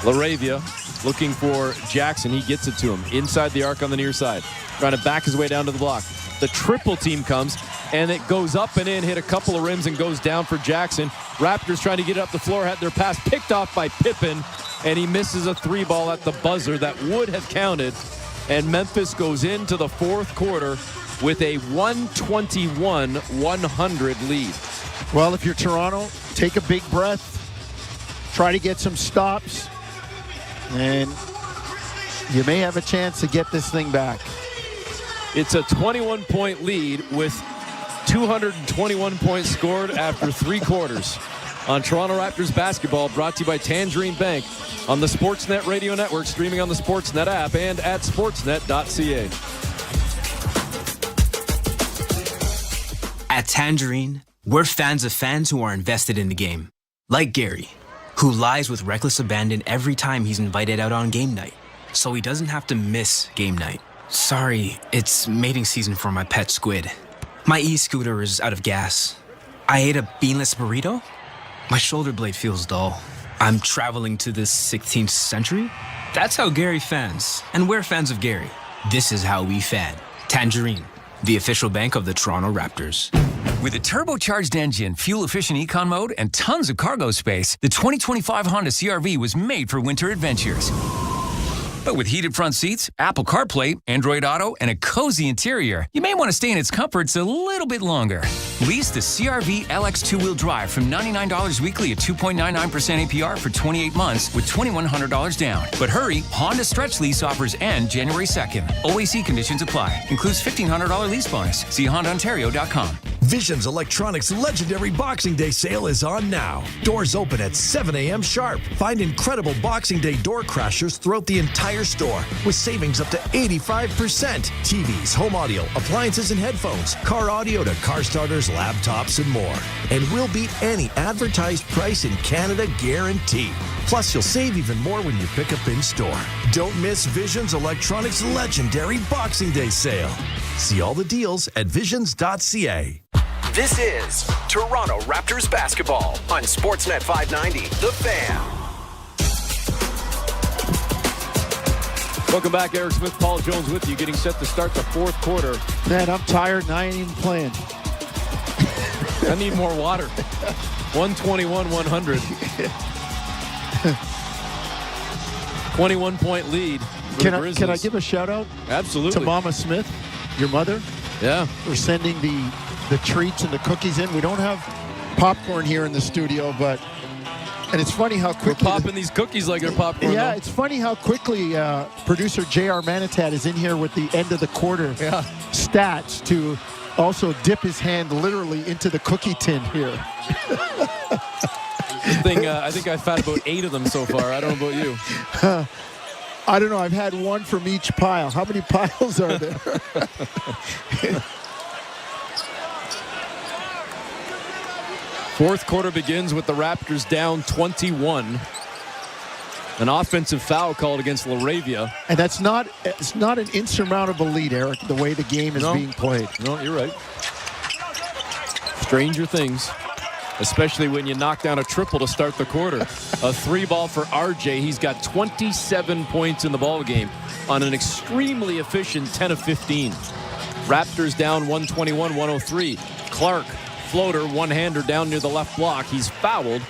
LaRavia looking for Jackson. He gets it to him. Inside the arc on the near side. Trying to back his way down to the block. The triple team comes, and it goes up and in, hit a couple of rims, and goes down for Jackson. Raptors trying to get it up the floor, had their pass picked off by Pippen, and he misses a 3-ball at the buzzer that would have counted. And Memphis goes into the fourth quarter with a 121-100 lead. Well, if you're Toronto, take a big breath. Try to get some stops. And you may have a chance to get this thing back. It's a 21-point lead with 221 points scored after 3 quarters. On Toronto Raptors basketball, brought to you by Tangerine Bank on the Sportsnet Radio Network, streaming on the Sportsnet app and at sportsnet.ca. At Tangerine, we're fans of fans who are invested in the game. Like Gary, who lies with reckless abandon every time he's invited out on game night, so he doesn't have to miss game night. Sorry, it's mating season for my pet squid. My e-scooter is out of gas. I ate a beanless burrito? My shoulder blade feels dull. I'm traveling to the 16th century? That's how Gary fans. And we're fans of Gary. This is how we fan. Tangerine, the official bank of the Toronto Raptors. With a turbocharged engine, fuel-efficient econ mode, and tons of cargo space, the 2025 Honda CR-V was made for winter adventures. But with heated front seats, Apple CarPlay, Android Auto, and a cozy interior, you may want to stay in its comforts a little bit longer. Lease the CR-V LX two-wheel drive from $99 weekly at 2.99% APR for 28 months with $2,100 down. But hurry, Honda Stretch Lease offers end January 2nd. OAC conditions apply. Includes $1,500 lease bonus. See HondaOntario.com. Visions Electronics' legendary Boxing Day sale is on now. Doors open at 7 a.m. sharp. Find incredible Boxing Day door crashers throughout the entire store with savings up to 85%. TVs, home audio, appliances and headphones, car audio to car starters, laptops, and more. And we'll beat any advertised price in Canada guaranteed. Plus, you'll save even more when you pick up in store. Don't miss Visions Electronics' legendary Boxing Day sale. See all the deals at visions.ca. This is Toronto Raptors basketball on Sportsnet 590, The Fan. Welcome back, Eric Smith, Paul Jones with you, getting set to start the fourth quarter. Man, I'm tired and I ain't even playing. I need more water. 121-100. 21-point lead for the Grizzlies. Can I give a shout out? Absolutely. To Mama Smith, your mother. Yeah. For sending the treats and the cookies in. We don't have popcorn here in the studio, but and it's funny how quickly we're popping these cookies like they're popcorn. Yeah, though. it's funny how quickly producer J.R. Manitat is in here with the end of the quarter stats to also dip his hand literally into the cookie tin here. This thing, I think I've had about 8 of them so far. I don't know about you. I don't know. I've had one from each pile. How many piles are there? Fourth quarter begins with the Raptors down 21. An offensive foul called against LaRavia. And it's not an insurmountable lead, Eric, the way the game is being played. No, you're right. Stranger things, especially when you knock down a triple to start the quarter. A 3-ball for RJ. He's got 27 points in the ball game on an extremely efficient 10 of 15. Raptors down 121-103. Clark, floater, one-hander down near the left block. He's fouled.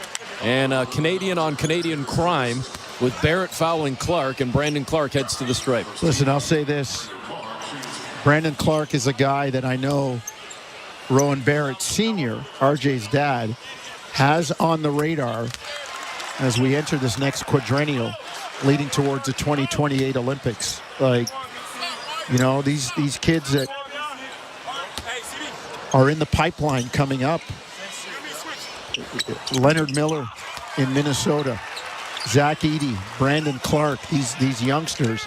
And Canadian on Canadian crime with Barrett fouling Clark, and Brandon Clark heads to the stripe. Listen, I'll say this. Brandon Clark is a guy that I know Rowan Barrett Sr., RJ's dad, has on the radar as we enter this next quadrennial leading towards the 2028 Olympics. Like, you know, these kids that are in the pipeline coming up. Leonard Miller in Minnesota. Zach Edey, Brandon Clark, these youngsters.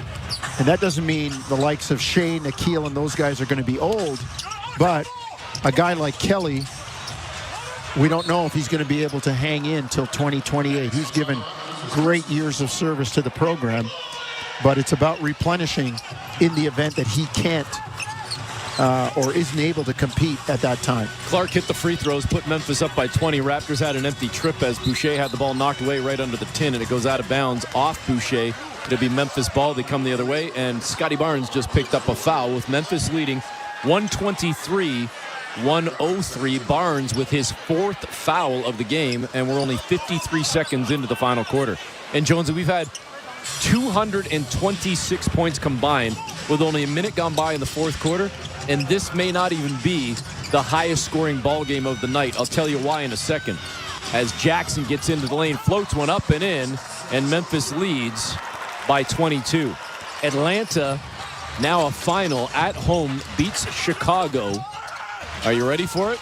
And that doesn't mean the likes of Shea, Nikhil, and those guys are going to be old. But a guy like Kelly, we don't know if he's going to be able to hang in till 2028. He's given great years of service to the program. But it's about replenishing in the event that he can't or isn't able to compete at that time. Clark hit the free throws, put Memphis up by 20. Raptors had an empty trip as Boucher had the ball knocked away right under the tin, and it goes out of bounds off Boucher. It'll be Memphis ball. They come the other way, and Scotty Barnes just picked up a foul with Memphis leading 123-103. Barnes with his 4th foul of the game, and we're only 53 seconds into the final quarter. And Jonesy, we've had 226 points combined with only a minute gone by in the fourth quarter, and this may not even be the highest scoring ball game of the night. I'll tell you why in a second. As Jackson gets into the lane, floats one up and in, and Memphis leads by 22. Atlanta, now a final at home, beats Chicago. Are you ready for it?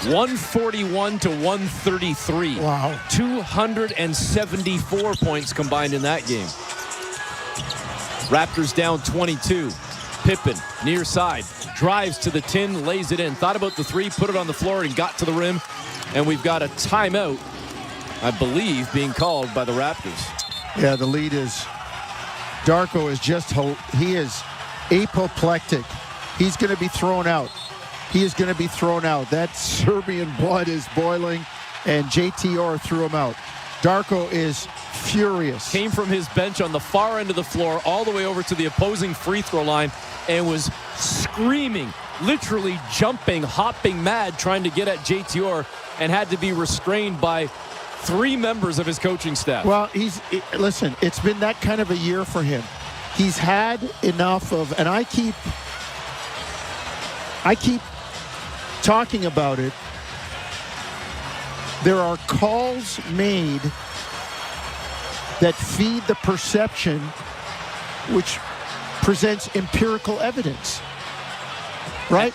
141-133. Wow. 274 points combined in that game. Raptors down 22. Pippen, near side, drives to the tin, lays it in. Thought about the three, put it on the floor, and got to the rim. And we've got a timeout, I believe, being called by the Raptors. Yeah, the lead is Darko is just, he is apoplectic. He's going to be thrown out. He is going to be thrown out. That Serbian blood is boiling, and JT Orr threw him out. Darko is furious. Came from his bench on the far end of the floor all the way over to the opposing free throw line and was screaming, literally jumping, hopping mad, trying to get at JT Orr, and had to be restrained by 3 members of his coaching staff. Well, listen, it's been that kind of a year for him. He's had enough of, and I keep talking about it. There are calls made that feed the perception, which presents empirical evidence, right?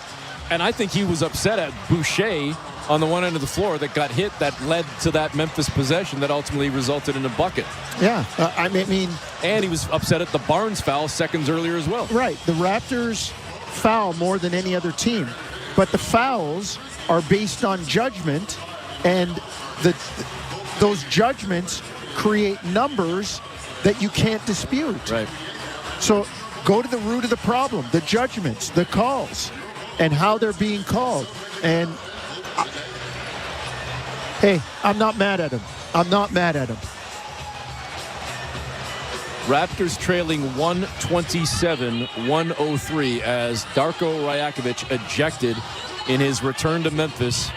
And I think he was upset at Boucher on the one end of the floor that got hit, that led to that Memphis possession that ultimately resulted in a bucket. Yeah, I mean... And he was upset at the Barnes foul seconds earlier as well. Right, the Raptors foul more than any other team, but the fouls are based on judgment, and those judgments create numbers that you can't dispute. Right. So go to the root of the problem, the judgments, the calls, and how they're being called. And hey, I'm not mad at him. I'm not mad at him. Raptors trailing 127-103 as Darko Rajakovic ejected in his return to Memphis.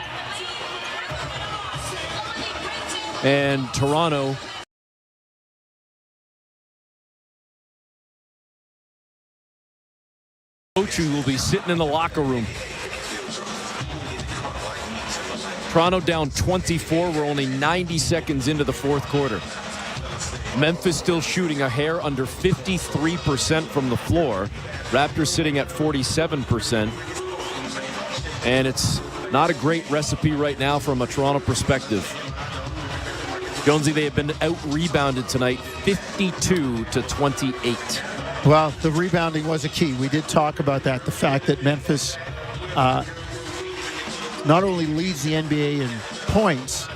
And Toronto Ochu will be sitting in the locker room. Toronto down 24. We're only 90 seconds into the fourth quarter. Memphis still shooting a hair under 53% from the floor. Raptors sitting at 47%. And it's not a great recipe right now from a Toronto perspective. Jonesy, they have been out-rebounded tonight, 52-28. Well, the rebounding was a key. We did talk about that. The fact that Memphis not only leads the NBA in points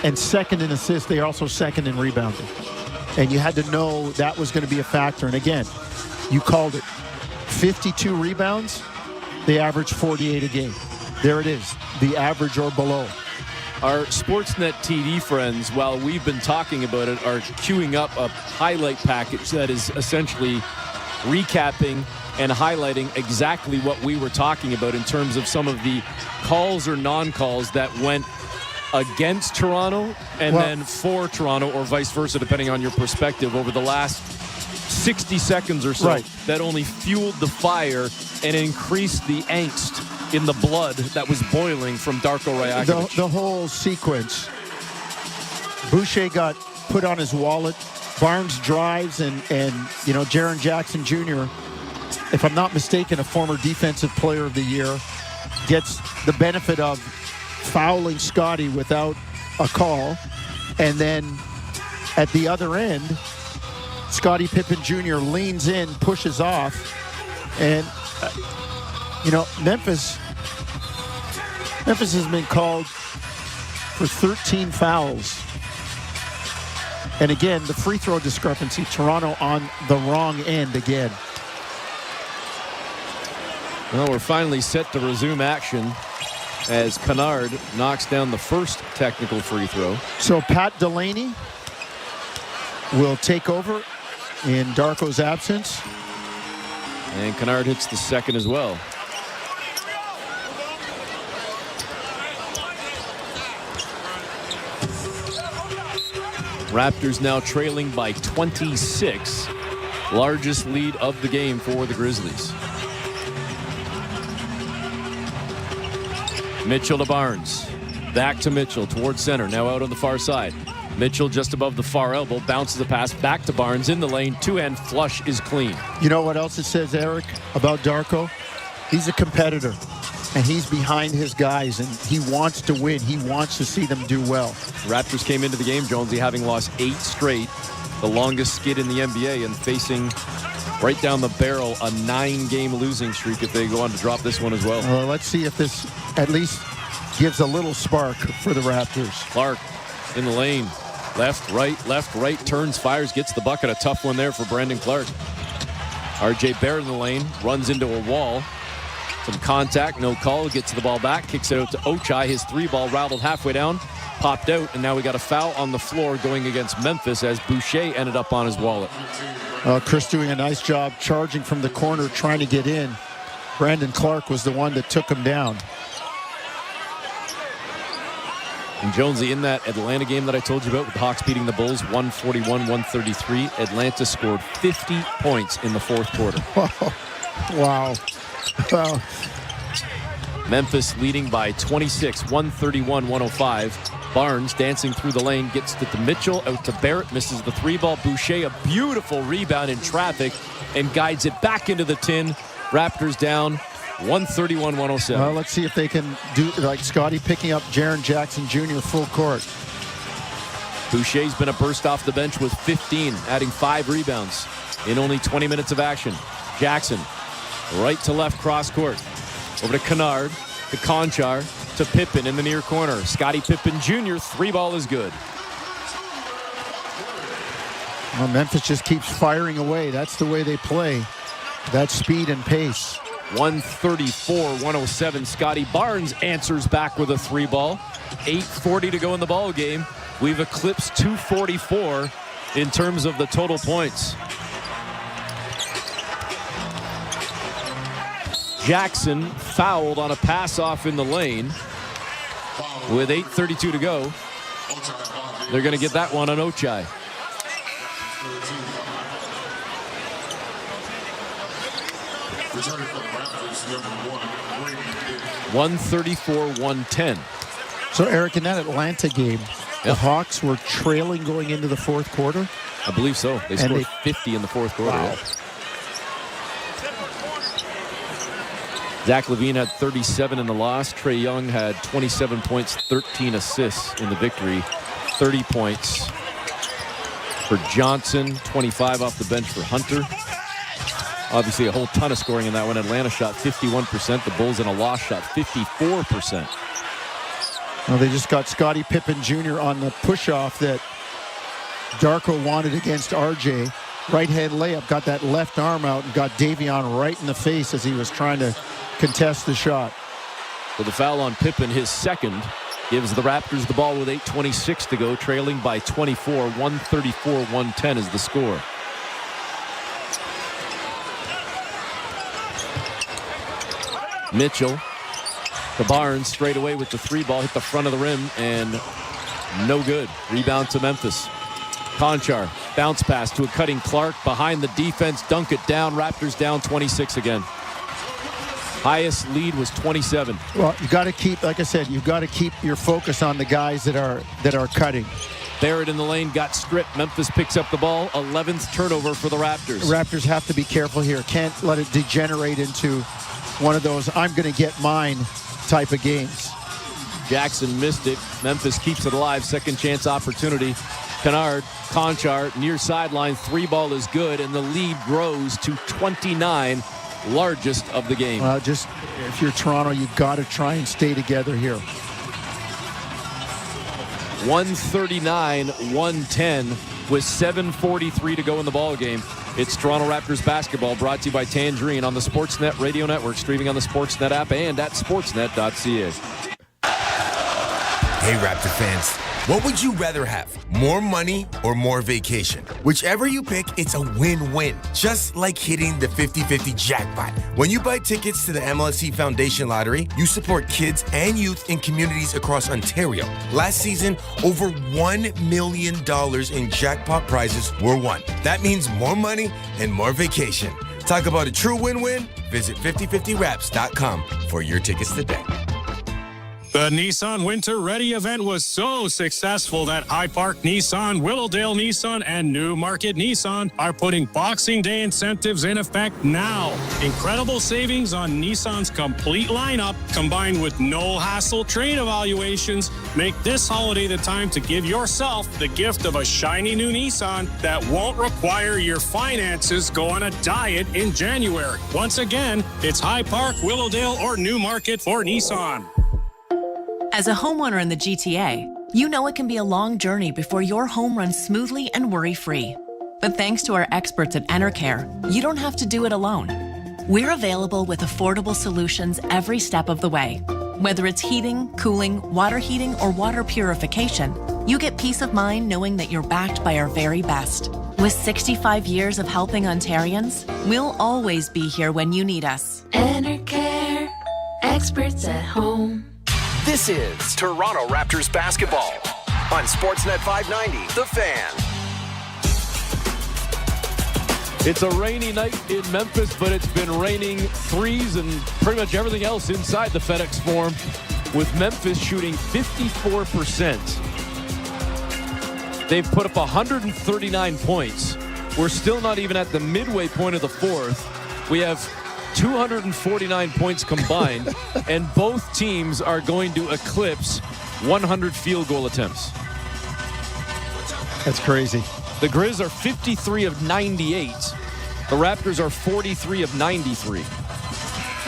and second in assists, they are also second in rebounding. And you had to know that was going to be a factor. And again, you called it. 52 rebounds, they average 48 a game. There it is, the average or below. Our Sportsnet TD friends, while we've been talking about it, are queuing up a highlight package that is essentially recapping and highlighting exactly what we were talking about in terms of some of the calls or non-calls that went against Toronto and then for Toronto, or vice versa, depending on your perspective, over the last 60 seconds or so. Right. That only fueled the fire and increased the angst in the blood that was boiling from Darko Rajakovic. The whole sequence. Boucher got put on his wallet. Barnes drives, and Jaren Jackson Jr., if I'm not mistaken, a former Defensive Player of the Year, gets the benefit of fouling Scotty without a call. And then at the other end, Scottie Pippen Jr. leans in, pushes off, and Memphis has been called for 13 fouls. And again, the free throw discrepancy, Toronto on the wrong end again. Well, we're finally set to resume action as Kennard knocks down the first technical free throw. So Pat Delaney will take over in Darko's absence. And Kennard hits the second as well. Raptors now trailing by 26. Largest lead of the game for the Grizzlies. Mitchell to Barnes. Back to Mitchell towards center. Now out on the far side. Mitchell just above the far elbow. Bounces the pass back to Barnes in the lane. Two-hand flush is clean. You know what else it says, Eric, about Darko? He's a competitor. And he's behind his guys, and he wants to win. He wants to see them do well. Raptors came into the game, Jonesy, having lost 8 straight, the longest skid in the NBA, and facing right down the barrel a 9-game losing streak if they go on to drop this one as well. Well, let's see if this at least gives a little spark for the Raptors. Clark in the lane. Left, right, turns, fires, gets the bucket. A tough one there for Brandon Clark. RJ Barrett in the lane, runs into a wall. Some contact, no call, gets the ball back, kicks it out to Ochai. His 3-ball rattled halfway down, popped out, and now we got a foul on the floor going against Memphis as Boucher ended up on his wallet. Chris doing a nice job charging from the corner, trying to get in. Brandon Clark was the one that took him down. And Jonesy, in that Atlanta game that I told you about with the Hawks beating the Bulls 141-133, Atlanta scored 50 points in the fourth quarter. Wow. Well, Memphis leading by 26, 131-105. Barnes dancing through the lane, gets it to Mitchell, out to Barrett, misses the 3-ball. Boucher, a beautiful rebound in traffic, and guides it back into the tin. Raptors down 131-107. Well, let's see if they can do like Scotty picking up Jaren Jackson Jr. full court. Boucher's been a burst off the bench with 15, adding 5 rebounds in only 20 minutes of action. Jackson, right to left cross court. Over to Kennard, to Conchar, to Pippen in the near corner. Scottie Pippen Jr., 3-ball is good. Well, Memphis just keeps firing away. That's the way they play. That speed and pace. 134-107. Scotty Barnes answers back with a 3-ball. 8:40 to go in the ball game. We've eclipsed 244 in terms of the total points. Jackson fouled on a pass off in the lane. With 8:32 to go, they're going to get that one on Ochai. Returning for the Raptors, number 134-110. So, Eric, in that Atlanta game, the Hawks were trailing going into the fourth quarter? I believe so. They scored 50 in the fourth quarter. Wow. Zach LaVine had 37 in the loss. Trae Young had 27 points, 13 assists in the victory. 30 points for Johnson, 25 off the bench for Hunter. Obviously a whole ton of scoring in that one. Atlanta shot 51%. The Bulls in a loss shot 54%. Well, they just got Scottie Pippen Jr. on the push-off that Darko wanted against RJ. Right-hand layup, got that left arm out and got Davion right in the face as he was trying to contest the shot. So the foul on Pippen, his second, gives the Raptors the ball with 8:26 to go, trailing by 24. 134-110 is the score. Mitchell to Barnes, straight away with the three ball, hit the front of the rim, and no good. Rebound to Memphis. Conchar, bounce pass to a cutting Clark, behind the defense, dunk it down. Raptors down 26 again. Highest lead was 27. Well, you got to keep, like I said, you've got to keep your focus on the guys that are cutting. Barrett in the lane got stripped. Memphis picks up the ball. 11th turnover for the Raptors. Raptors have to be careful here. Can't let it degenerate into one of those I'm going to get mine type of games. Jackson missed it. Memphis keeps it alive. Second chance opportunity. Kennard, Conchar, near sideline. Three ball is good, and the lead grows to 29, largest of the game. Just if you're Toronto, you've got to try and stay together here. 139-110 with 7:43 to go in the ball game. It's Toronto Raptors basketball, brought to you by Tangerine on the Sportsnet Radio Network, streaming on the Sportsnet app and at sportsnet.ca. Hey, Raptor fans, what would you rather have? More money or more vacation? Whichever you pick, it's a win-win. Just like hitting the 50-50 jackpot. When you buy tickets to the MLSE Foundation Lottery, you support kids and youth in communities across Ontario. Last season, over $1 million in jackpot prizes were won. That means more money and more vacation. Talk about a true win-win? Visit 5050raps.com for your tickets today. The Nissan Winter Ready event was so successful that High Park Nissan, Willowdale Nissan, and New Market Nissan are putting Boxing Day incentives in effect now. Incredible savings on Nissan's complete lineup, combined with no-hassle trade evaluations, make this holiday the time to give yourself the gift of a shiny new Nissan that won't require your finances go on a diet in January. Once again, it's High Park, Willowdale, or New Market for Nissan. As a homeowner in the GTA, you know it can be a long journey before your home runs smoothly and worry-free. But thanks to our experts at Enercare, you don't have to do it alone. We're available with affordable solutions every step of the way. Whether it's heating, cooling, water heating, or water purification, you get peace of mind knowing that you're backed by our very best. With 65 years of helping Ontarians, we'll always be here when you need us. Enercare, experts at home. This is Toronto Raptors basketball on Sportsnet 590, The Fan. It's a rainy night in Memphis, but it's been raining threes and pretty much everything else inside the FedEx Forum, with Memphis shooting 54%. They've put up 139 points. We're still not even at the midway point of the fourth. We have 249 points combined, and both teams are going to eclipse 100 field goal attempts. That's crazy. The Grizz are 53 of 98. The Raptors are 43 of 93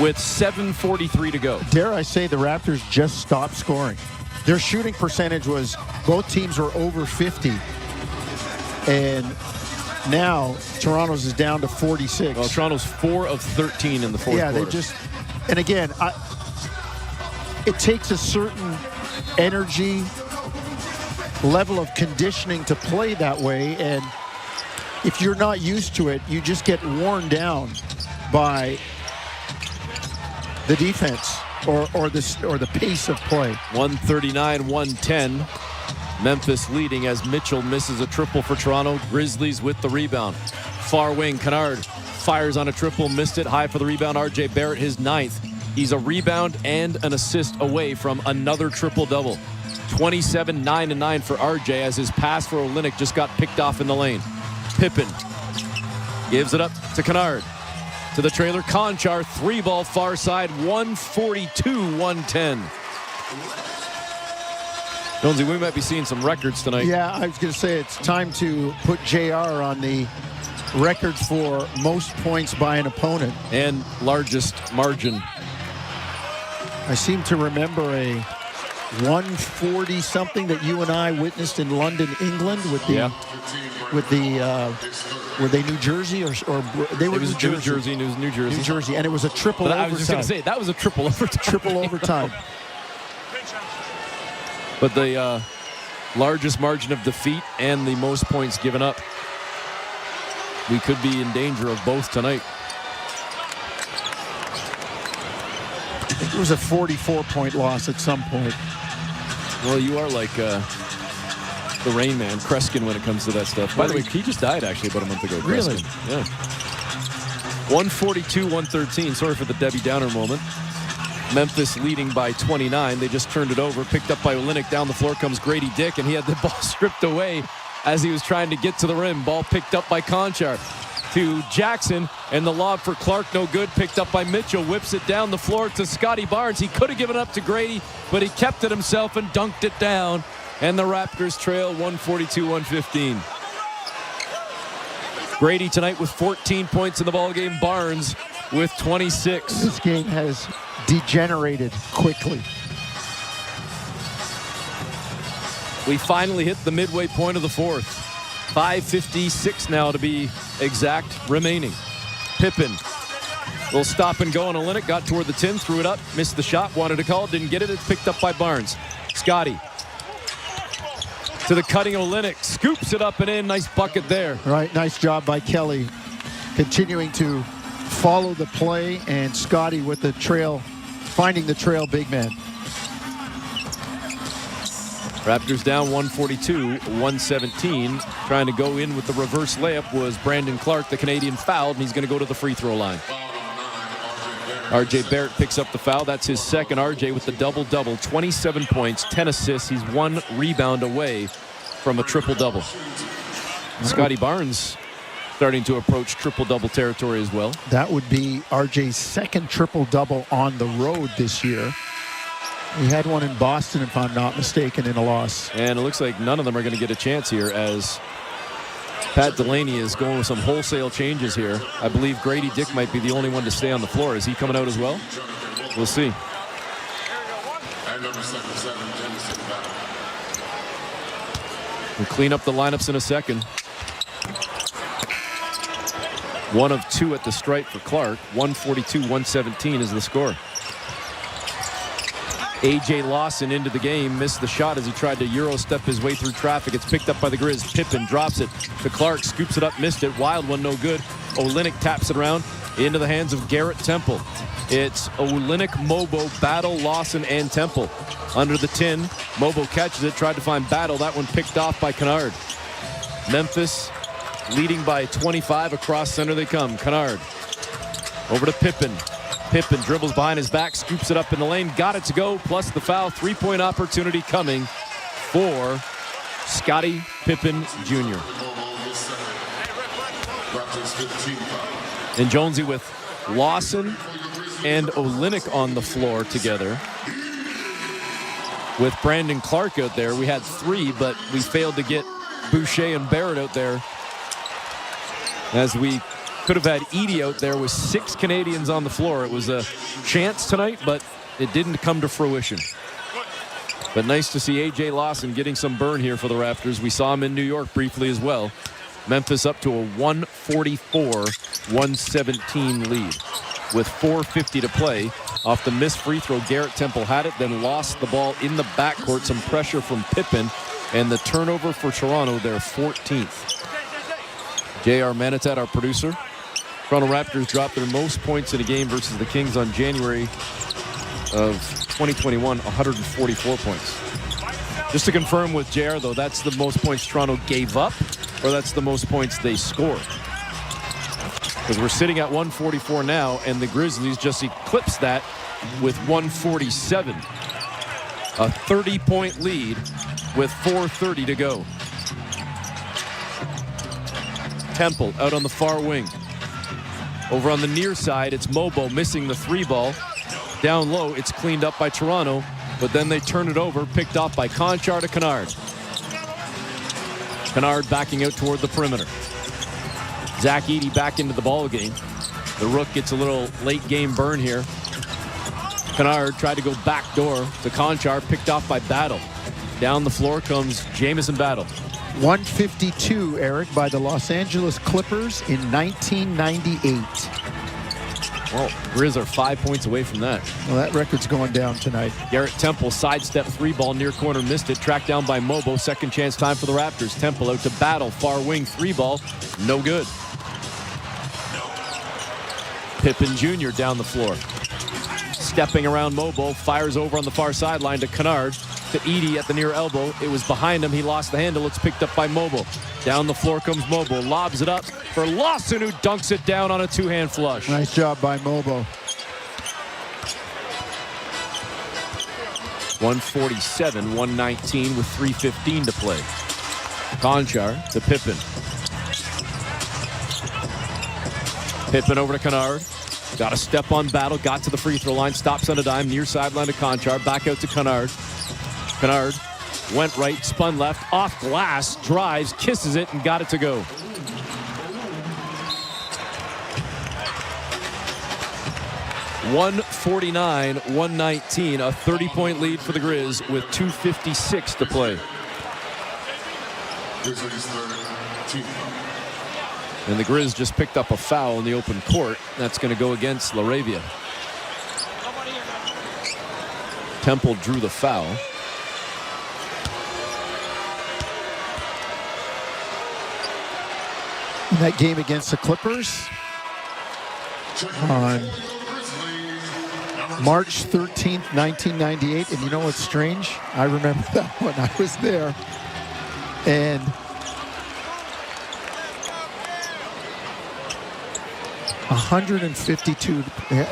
with 7:43 to go. Dare I say the Raptors just stopped scoring. Their shooting percentage was, both teams were over 50. And now Toronto's is down to 46. Well, Toronto's 4 of 13 in the fourth quarter. Yeah, they just, and again, it takes a certain energy, level of conditioning to play that way, and if you're not used to it, you just get worn down by the defense or the pace of play. 139-110. Memphis leading as Mitchell misses a triple for Toronto. Grizzlies with the rebound. Far wing, Kennard fires on a triple, missed it. High for the rebound, RJ Barrett, his 9th. He's a rebound and an assist away from another triple-double. 27, 9 and 9 for RJ as his pass for Olynyk just got picked off in the lane. Pippen gives it up to Kennard. To the trailer, Conchar, 3-ball far side, 142-110. Jonesy, we might be seeing some records tonight. Yeah, I was going to say it's time to put JR on the record for most points by an opponent. And largest margin. I seem to remember a 140-something that you and I witnessed in London, England with the were they New Jersey or they were It was New Jersey? It was New Jersey. New Jersey, and it was a triple But overtime. I was just going to say, that was a triple overtime. Triple overtime. But the largest margin of defeat and the most points given up. We could be in danger of both tonight. It was a 44-point loss at some point. Well, you are like the Rain Man, Kreskin, when it comes to that stuff. By the way, he just died actually about a month ago. Really? Kreskin. Yeah. 142-113. Sorry for the Debbie Downer moment. Memphis leading by 29. They just turned it over. Picked up by Olynyk. Down the floor comes Grady Dick, and he had the ball stripped away as he was trying to get to the rim. Ball picked up by Conchar to Jackson, and the lob for Clark, no good. Picked up by Mitchell. Whips it down the floor to Scotty Barnes. He could have given it up to Grady, but he kept it himself and dunked it down. And the Raptors trail 142-115. Grady tonight with 14 points in the ballgame. Barnes with 26. This game has degenerated quickly. We finally hit the midway point of the fourth. 5:56 now to be exact remaining. Pippen will stop and go on Olynyk. Got toward the 10, threw it up, missed the shot, wanted a call, didn't get it. It's picked up by Barnes. Scotty to the cutting Olynyk, scoops it up and in. Nice bucket there. Right, nice job by Kelly. Continuing to follow the play, and Scotty with the trail, finding the trail big man. Raptors down 142-117. Trying to go in with the reverse layup was Brandon Clark. The Canadian fouled, and he's going to go to the free throw line. R.J. Barrett picks up the foul. That's his second. R.J. with the double-double. 27 points, 10 assists. He's one rebound away from a triple-double. Scotty Barnes starting to approach triple-double territory as well. That would be R.J.'s second triple-double on the road this year. He had one in Boston, if I'm not mistaken, in a loss. And it looks like none of them are going to get a chance here as Pat Delaney is going with some wholesale changes here. I believe Grady Dick might be the only one to stay on the floor. Is he coming out as well? We'll see. We'll clean up the lineups in a second. 1 of 2 at the stripe for Clark. 142-117 is the score. A.J. Lawson into the game, missed the shot as he tried to Euro step his way through traffic. It's picked up by the Grizz. Pippen drops it to Clark, scoops it up, missed it. Wild one, no good. Olynyk taps it around into the hands of Garrett Temple. It's Olynyk, Mobo, Battle, Lawson, and Temple. Under the 10, Mobo catches it, tried to find Battle. That one picked off by Kennard. Memphis leading by 25. Across center they come. Kennard over to Pippen. Pippen dribbles behind his back, scoops it up in the lane, got it to go, plus the foul. Three-point opportunity coming for Scottie Pippen Jr. And Jonesy with Lawson and Olynyk on the floor together. With Brandon Clark out there, we had 3, but we failed to get Boucher and Barrett out there, as we could have had Edey out there with 6 Canadians on the floor. It was a chance tonight, but it didn't come to fruition. But nice to see A.J. Lawson getting some burn here for the Raptors. We saw him in New York briefly as well. Memphis up to a 144-117 lead with 4:50 to play. Off the missed free throw, Garrett Temple had it, then lost the ball in the backcourt. Some pressure from Pippen, and the turnover for Toronto, their 14th. J.R. Manitat, our producer. Toronto Raptors dropped their most points in a game versus the Kings on January of 2021, 144 points. Just to confirm with JR, though, that's the most points Toronto gave up, or that's the most points they scored? Because we're sitting at 144 now, and the Grizzlies just eclipsed that with 147. A 30-point lead with 4:30 to go. Temple out on the far wing. Over on the near side, it's Mobo missing the 3 ball. Down low, it's cleaned up by Toronto. but then they turn it over, picked off by Conchar to Kennard. Kennard backing out toward the perimeter. Zach Edey back into the ball game. The Rook gets a little late game burn here. Kennard tried to go back door to Conchar, picked off by Battle. Down the floor comes Jamison Battle. 152, Eric, by the Los Angeles Clippers in 1998. Well, Grizz are 5 points away from that. Well, that record's going down tonight. Garrett Temple sidestep 3-ball near corner, missed it. Tracked down by Mobo. Second chance time for the Raptors. Temple out to Battle. Far wing 3-ball. No good. Pippen Jr. down the floor. Stepping around Mobo. Fires over on the far sideline to Kennard. To Edey at the near elbow. It was behind him. He lost the handle. It's picked up by Mobo. Down the floor comes Mobo. Lobs it up for Lawson, who dunks it down on a two-hand flush. Nice job by Mobo. 147, 119 with 3:15 to play. Conchar to Pippen. Pippen over to Kennard. Got a step on Battle. Got to the free throw line. Stops on a dime. Near sideline to Conchar. Back out to Kennard. Kennard went right, spun left, off glass, drives, kisses it, and got it to go. $149, 119, a 30-point lead for the Grizz with 2:56 to play. And the Grizz just picked up a foul in the open court. That's going to go against LaRavia. Temple drew the foul. In that game against the Clippers on March 13th, 1998. And you know what's strange? I remember that one. I was there. And $152.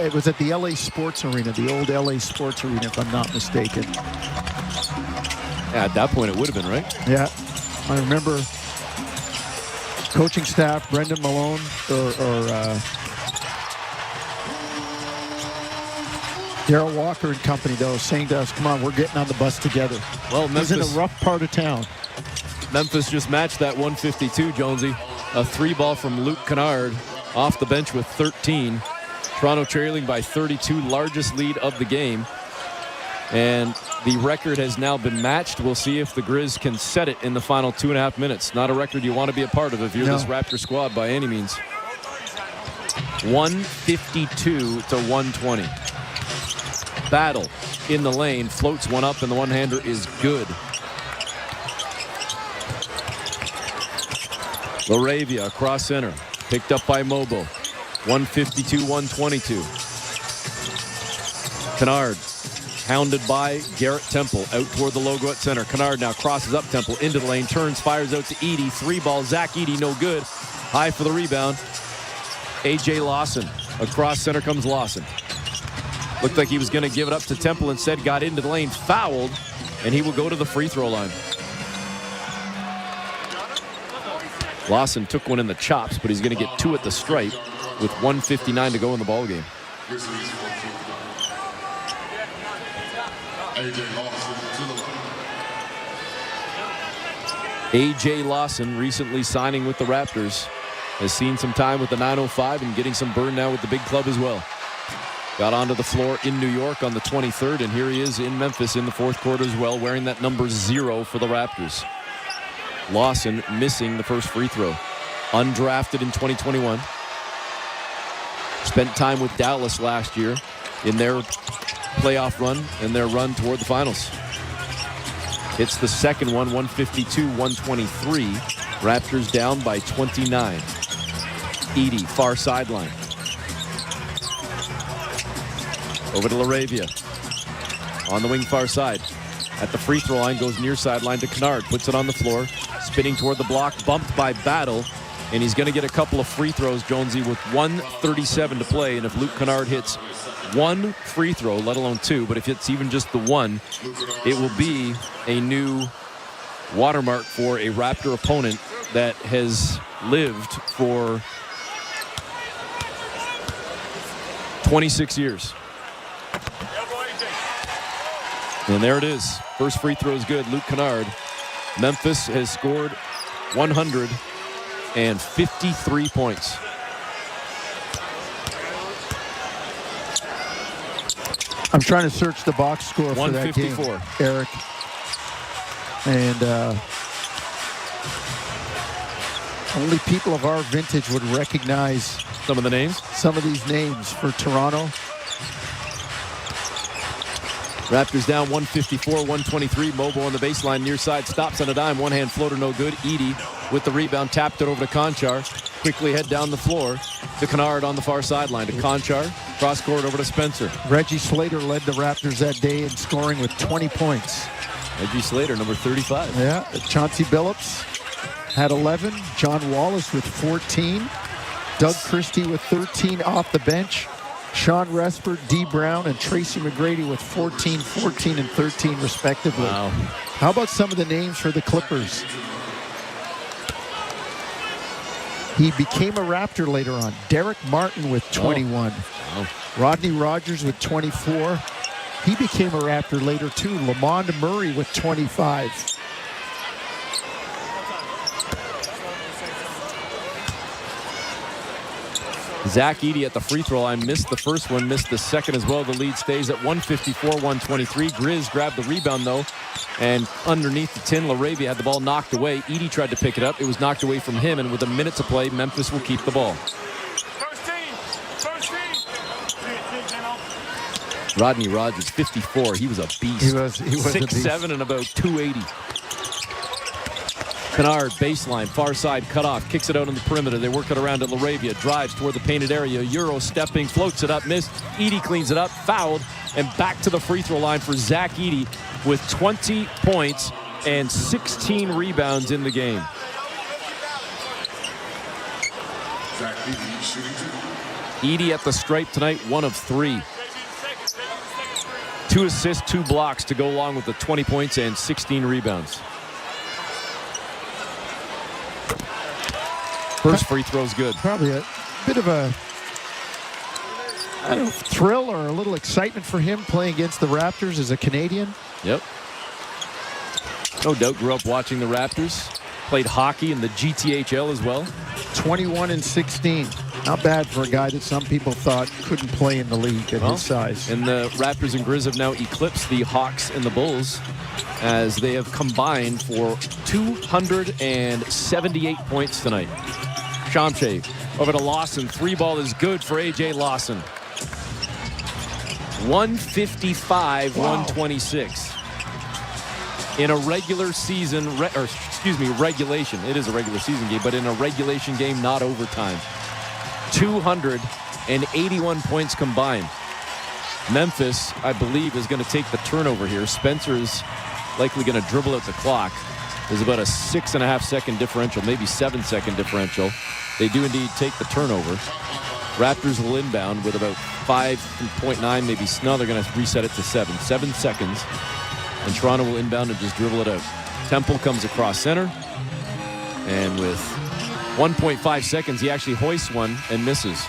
It was at the LA Sports Arena, the old LA Sports Arena, if I'm not mistaken. Yeah, at that point, it would have been, right? Yeah. I remember coaching staff, Brendan Malone, or Darryl Walker and company, though, saying to us, come on, we're getting on the bus together. Well, Memphis in a rough part of town. Memphis just matched that 152, Jonesy. A 3-ball from Luke Kennard off the bench with 13. Toronto trailing by 32, largest lead of the game. And the record has now been matched. We'll see if the Grizz can set it in the final 2.5 minutes. Not a record you want to be a part of if you're this Raptor squad by any means. 152 to 120. Battle in the lane, floats one up, and the one-hander is good. LaRavia across center, picked up by Mobo. 152-122. Kennard hounded by Garrett Temple out toward the logo at center. Kennard now crosses up Temple into the lane, turns, fires out to Edey. 3-ball, Zach Edey, no good. High for the rebound. A.J. Lawson. Across center comes Lawson. Looked like he was going to give it up to Temple, instead got into the lane, fouled, and he will go to the free throw line. Lawson took one in the chops, but he's going to get 2 at the stripe with 1:59 to go in the ball game. A.J. Lawson, recently signing with the Raptors, has seen some time with the 905 and getting some burn now with the big club as well. Got onto the floor in New York on the 23rd, and here he is in Memphis in the fourth quarter as well, wearing that number 0 for the Raptors. Lawson missing the first free throw. Undrafted in 2021. Spent time with Dallas last year in their playoff run and their run toward the finals. Hits the second one, 152-123. Raptors down by 29. Edey, far sideline. Over to LaRavia. On the wing far side. At the free throw line, goes near sideline to Kennard. Puts it on the floor. Spinning toward the block, bumped by Battle. And he's going to get a couple of free throws, Jonesy, with 1:37 to play. And if Luke Kennard hits one free throw, let alone 2, but if it's even just the one, it will be a new watermark for a Raptor opponent that has lived for 26 years. And there it is. First free throw is good. Luke Kennard. Memphis has scored 153 points. I'm trying to search the box score for that game, Eric. And only people of our vintage would recognize some of the names. Some of these names for Toronto. Raptors down 154-123. Mobo on the baseline, near side, stops on a dime. One-hand floater, no good. Edey with the rebound, tapped it over to Conchar. Quickly head down the floor to Kennard on the far sideline. To Conchar, cross-court over to Spencer. Reggie Slater led the Raptors that day in scoring with 20 points. Reggie Slater, number 35. Yeah, Chauncey Billups had 11. John Wallace with 14. Doug Christie with 13 off the bench. Sean Respert, D. Brown, and Tracy McGrady with 14, 14, and 13 respectively. Wow. How about some of the names for the Clippers? He became a Raptor later on. Derek Martin with 21. Oh. Rodney Rogers with 24. He became a Raptor later too. Lamond Murray with 25. Zach Edey at the free throw line. Missed the first one, missed the second as well. The lead stays at 154-123. Grizz grabbed the rebound, though, and underneath the tin, LaRavia had the ball knocked away. Edey tried to pick it up. It was knocked away from him, and with a minute to play, Memphis will keep the ball. Rodney Rogers, 54. He was a beast. He was 6'7" and about 280. Kennard, baseline, far side, cut off, kicks it out on the perimeter. They work it around to LaRavia, drives toward the painted area. Euro stepping, floats it up, missed. Edey cleans it up, fouled, and back to the free throw line for Zach Edey with 20 points and 16 rebounds in the game. Edey at the stripe tonight, 1 of 3. 2 assists, 2 blocks to go along with the 20 points and 16 rebounds. First free throw's good. Probably a bit of a thrill or a little excitement for him playing against the Raptors as a Canadian. Yep. No doubt grew up watching the Raptors. Played hockey in the GTHL as well. 21 and 16. Not bad for a guy that some people thought couldn't play in the league at his size. And the Raptors and Grizz have now eclipsed the Hawks and the Bulls as they have combined for 278 points tonight. Shamshay over to Lawson. 3-ball is good for A.J. Lawson. 155-126. In a regular season, regulation. It is a regular season game, but in a regulation game, not overtime. 281 points combined. Memphis, I believe, is going to take the turnover here. Spencer is likely going to dribble out the clock. There's about a 6.5 second differential, maybe 7 second differential. They do indeed take the turnover. Raptors will inbound with about 5.9, maybe. Now they're going to reset it to 7 seconds. And Toronto will inbound and just dribble it out. Temple comes across center. And with 1.5 seconds, he actually hoists one and misses.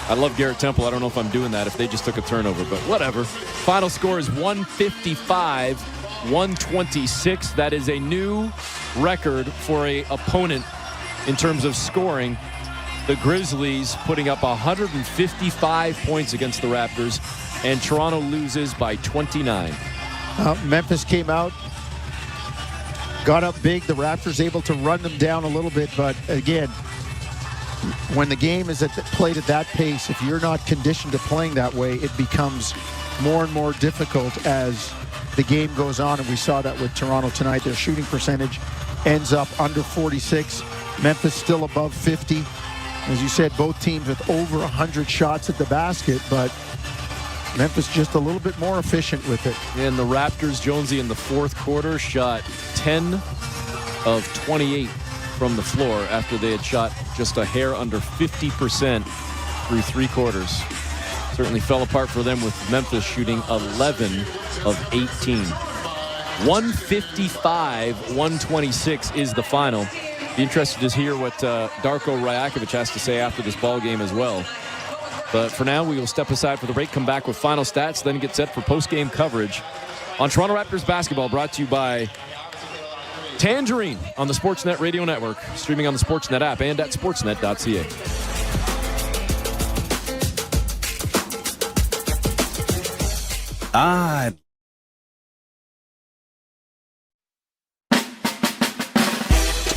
I love Garrett Temple. I don't know if I'm doing that if they just took a turnover, but whatever. Final score is 155-126. That is a new record for an opponent in terms of scoring. The Grizzlies putting up 155 points against the Raptors, and Toronto loses by 29. Memphis came out, got up big. The Raptors able to run them down a little bit, but again, when the game is played at that pace, if you're not conditioned to playing that way, it becomes more and more difficult as the game goes on, and we saw that with Toronto tonight. Their shooting percentage ends up under 46. Memphis still above 50. As you said, both teams with over 100 shots at the basket, but Memphis just a little bit more efficient with it. And the Raptors, Jonesy, in the fourth quarter shot 10 of 28 from the floor after they had shot just a hair under 50% through 3 quarters. Certainly fell apart for them with Memphis shooting 11 of 18. 155-126 is the final. Be interested to hear what Darko Rajakovic has to say after this ball game as well. But for now, we will step aside for the break, come back with final stats, then get set for post-game coverage on Toronto Raptors basketball, brought to you by Tangerine on the Sportsnet Radio Network, streaming on the Sportsnet app and at sportsnet.ca.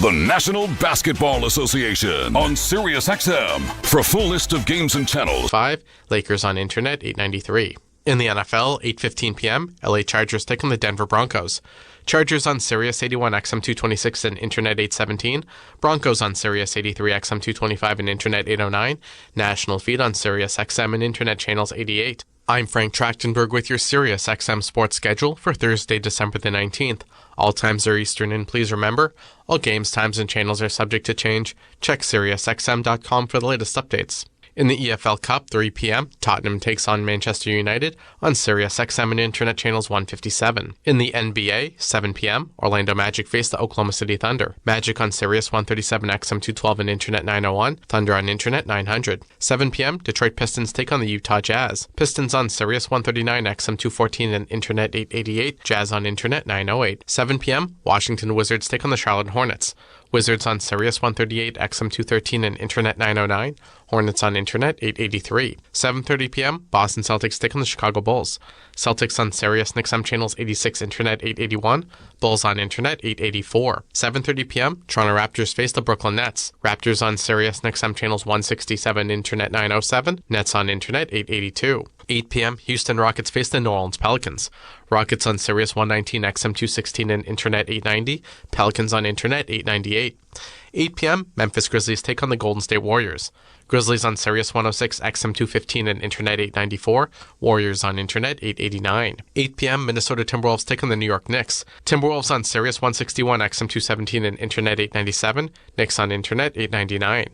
The National Basketball Association on SiriusXM. For a full list of games and channels. 5, Lakers on Internet, 893. In the NFL, 8:15 p.m., LA Chargers take on the Denver Broncos. Chargers on Sirius 81 XM 226 and Internet 817. Broncos on Sirius 83 XM 225 and Internet 809. National feed on Sirius XM and Internet channels 88. I'm Frank Trachtenberg with your Sirius XM sports schedule for Thursday, December the 19th. All times are Eastern, and please remember, all games, times, and channels are subject to change. Check SiriusXM.com for the latest updates. In the EFL Cup, 3 p.m., Tottenham takes on Manchester United on SiriusXM and Internet channels 157. In the NBA, 7 p.m., Orlando Magic face the Oklahoma City Thunder. Magic on Sirius 137 XM 212 and Internet 901. Thunder on Internet 900. 7 p.m., Detroit Pistons take on the Utah Jazz. Pistons on Sirius 139 XM 214 and Internet 888. Jazz on Internet 908. 7 p.m., Washington Wizards take on the Charlotte Hornets. Wizards on Sirius 138, XM 213, and Internet 909. Hornets on Internet 883. 7:30 p.m., Boston Celtics take on the Chicago Bulls. Celtics on Sirius and XM channels 86, Internet 881. Bulls on Internet 884. 7:30 p.m., Toronto Raptors face the Brooklyn Nets. Raptors on Sirius and XM channels 167, Internet 907. Nets on Internet 882. 8 p.m., Houston Rockets face the New Orleans Pelicans. Rockets on Sirius 119, XM 216, and Internet 890. Pelicans on Internet 898. 8 p.m., Memphis Grizzlies take on the Golden State Warriors. Grizzlies on Sirius 106, XM 215, and Internet 894. Warriors on Internet 889. 8 p.m., Minnesota Timberwolves take on the New York Knicks. Timberwolves on Sirius 161, XM 217, and Internet 897. Knicks on Internet 899.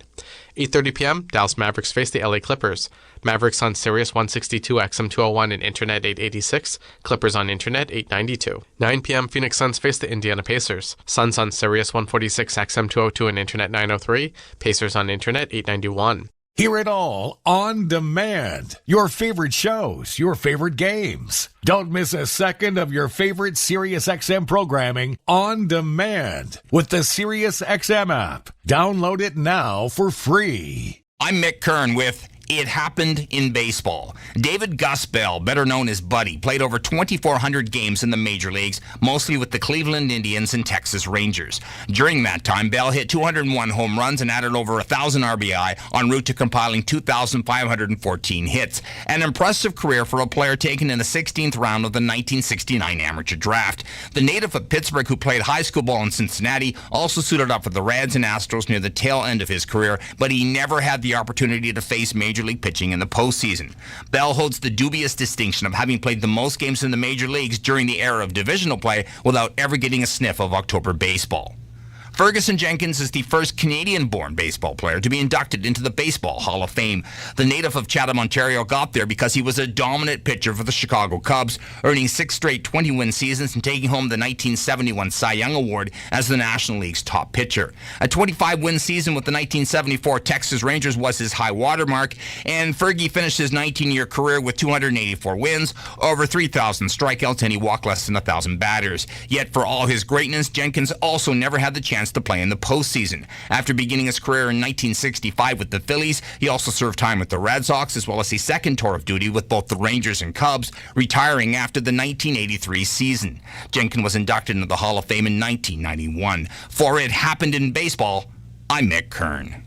8:30 p.m., Dallas Mavericks face the LA Clippers. Mavericks on Sirius 162, XM 201, and Internet 886. Clippers on Internet 892. 9 p.m., Phoenix Suns face the Indiana Pacers. Suns on Sirius 146, XM 202, and Internet 903. Pacers on Internet 891. Hear it all on demand. Your favorite shows, your favorite games. Don't miss a second of your favorite SiriusXM programming on demand with the SiriusXM app. Download it now for free. I'm Mick Kern with It Happened in Baseball. David Gus Bell, better known as Buddy, played over 2,400 games in the major leagues, mostly with the Cleveland Indians and Texas Rangers. During that time, Bell hit 201 home runs and added over 1,000 RBI, en route to compiling 2,514 hits. An impressive career for a player taken in the 16th round of the 1969 amateur draft. The native of Pittsburgh, who played high school ball in Cincinnati, also suited up for the Reds and Astros near the tail end of his career, but he never had the opportunity to face Major League pitching in the postseason. Bell holds the dubious distinction of having played the most games in the major leagues during the era of divisional play without ever getting a sniff of October baseball. Ferguson Jenkins is the first Canadian-born baseball player to be inducted into the Baseball Hall of Fame. The native of Chatham, Ontario, got there because he was a dominant pitcher for the Chicago Cubs, earning 6 straight 20-win seasons and taking home the 1971 Cy Young Award as the National League's top pitcher. A 25-win season with the 1974 Texas Rangers was his high watermark, and Fergie finished his 19-year career with 284 wins, over 3,000 strikeouts, and he walked less than 1,000 batters. Yet for all his greatness, Jenkins also never had the chance to play in the postseason. After beginning his career in 1965 with the Phillies, he also served time with the Red Sox, as well as a second tour of duty with both the Rangers and Cubs, retiring after the 1983 season. Jenkins was inducted into the Hall of Fame in 1991. For It Happened in Baseball, I'm Mick Kern.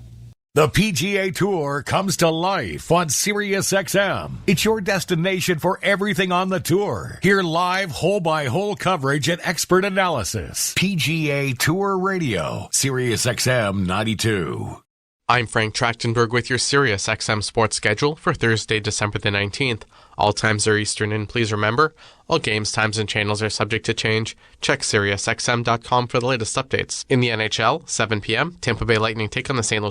The PGA Tour comes to life on SiriusXM. It's your destination for everything on the tour. Hear live hole-by-hole coverage and expert analysis. PGA Tour Radio, SiriusXM 92. I'm Frank Trachtenberg with your SiriusXM sports schedule for Thursday, December the 19th. All times are Eastern, and please remember, all games, times, and channels are subject to change. Check SiriusXM.com for the latest updates. In the NHL, 7 p.m., Tampa Bay Lightning take on the St. Louis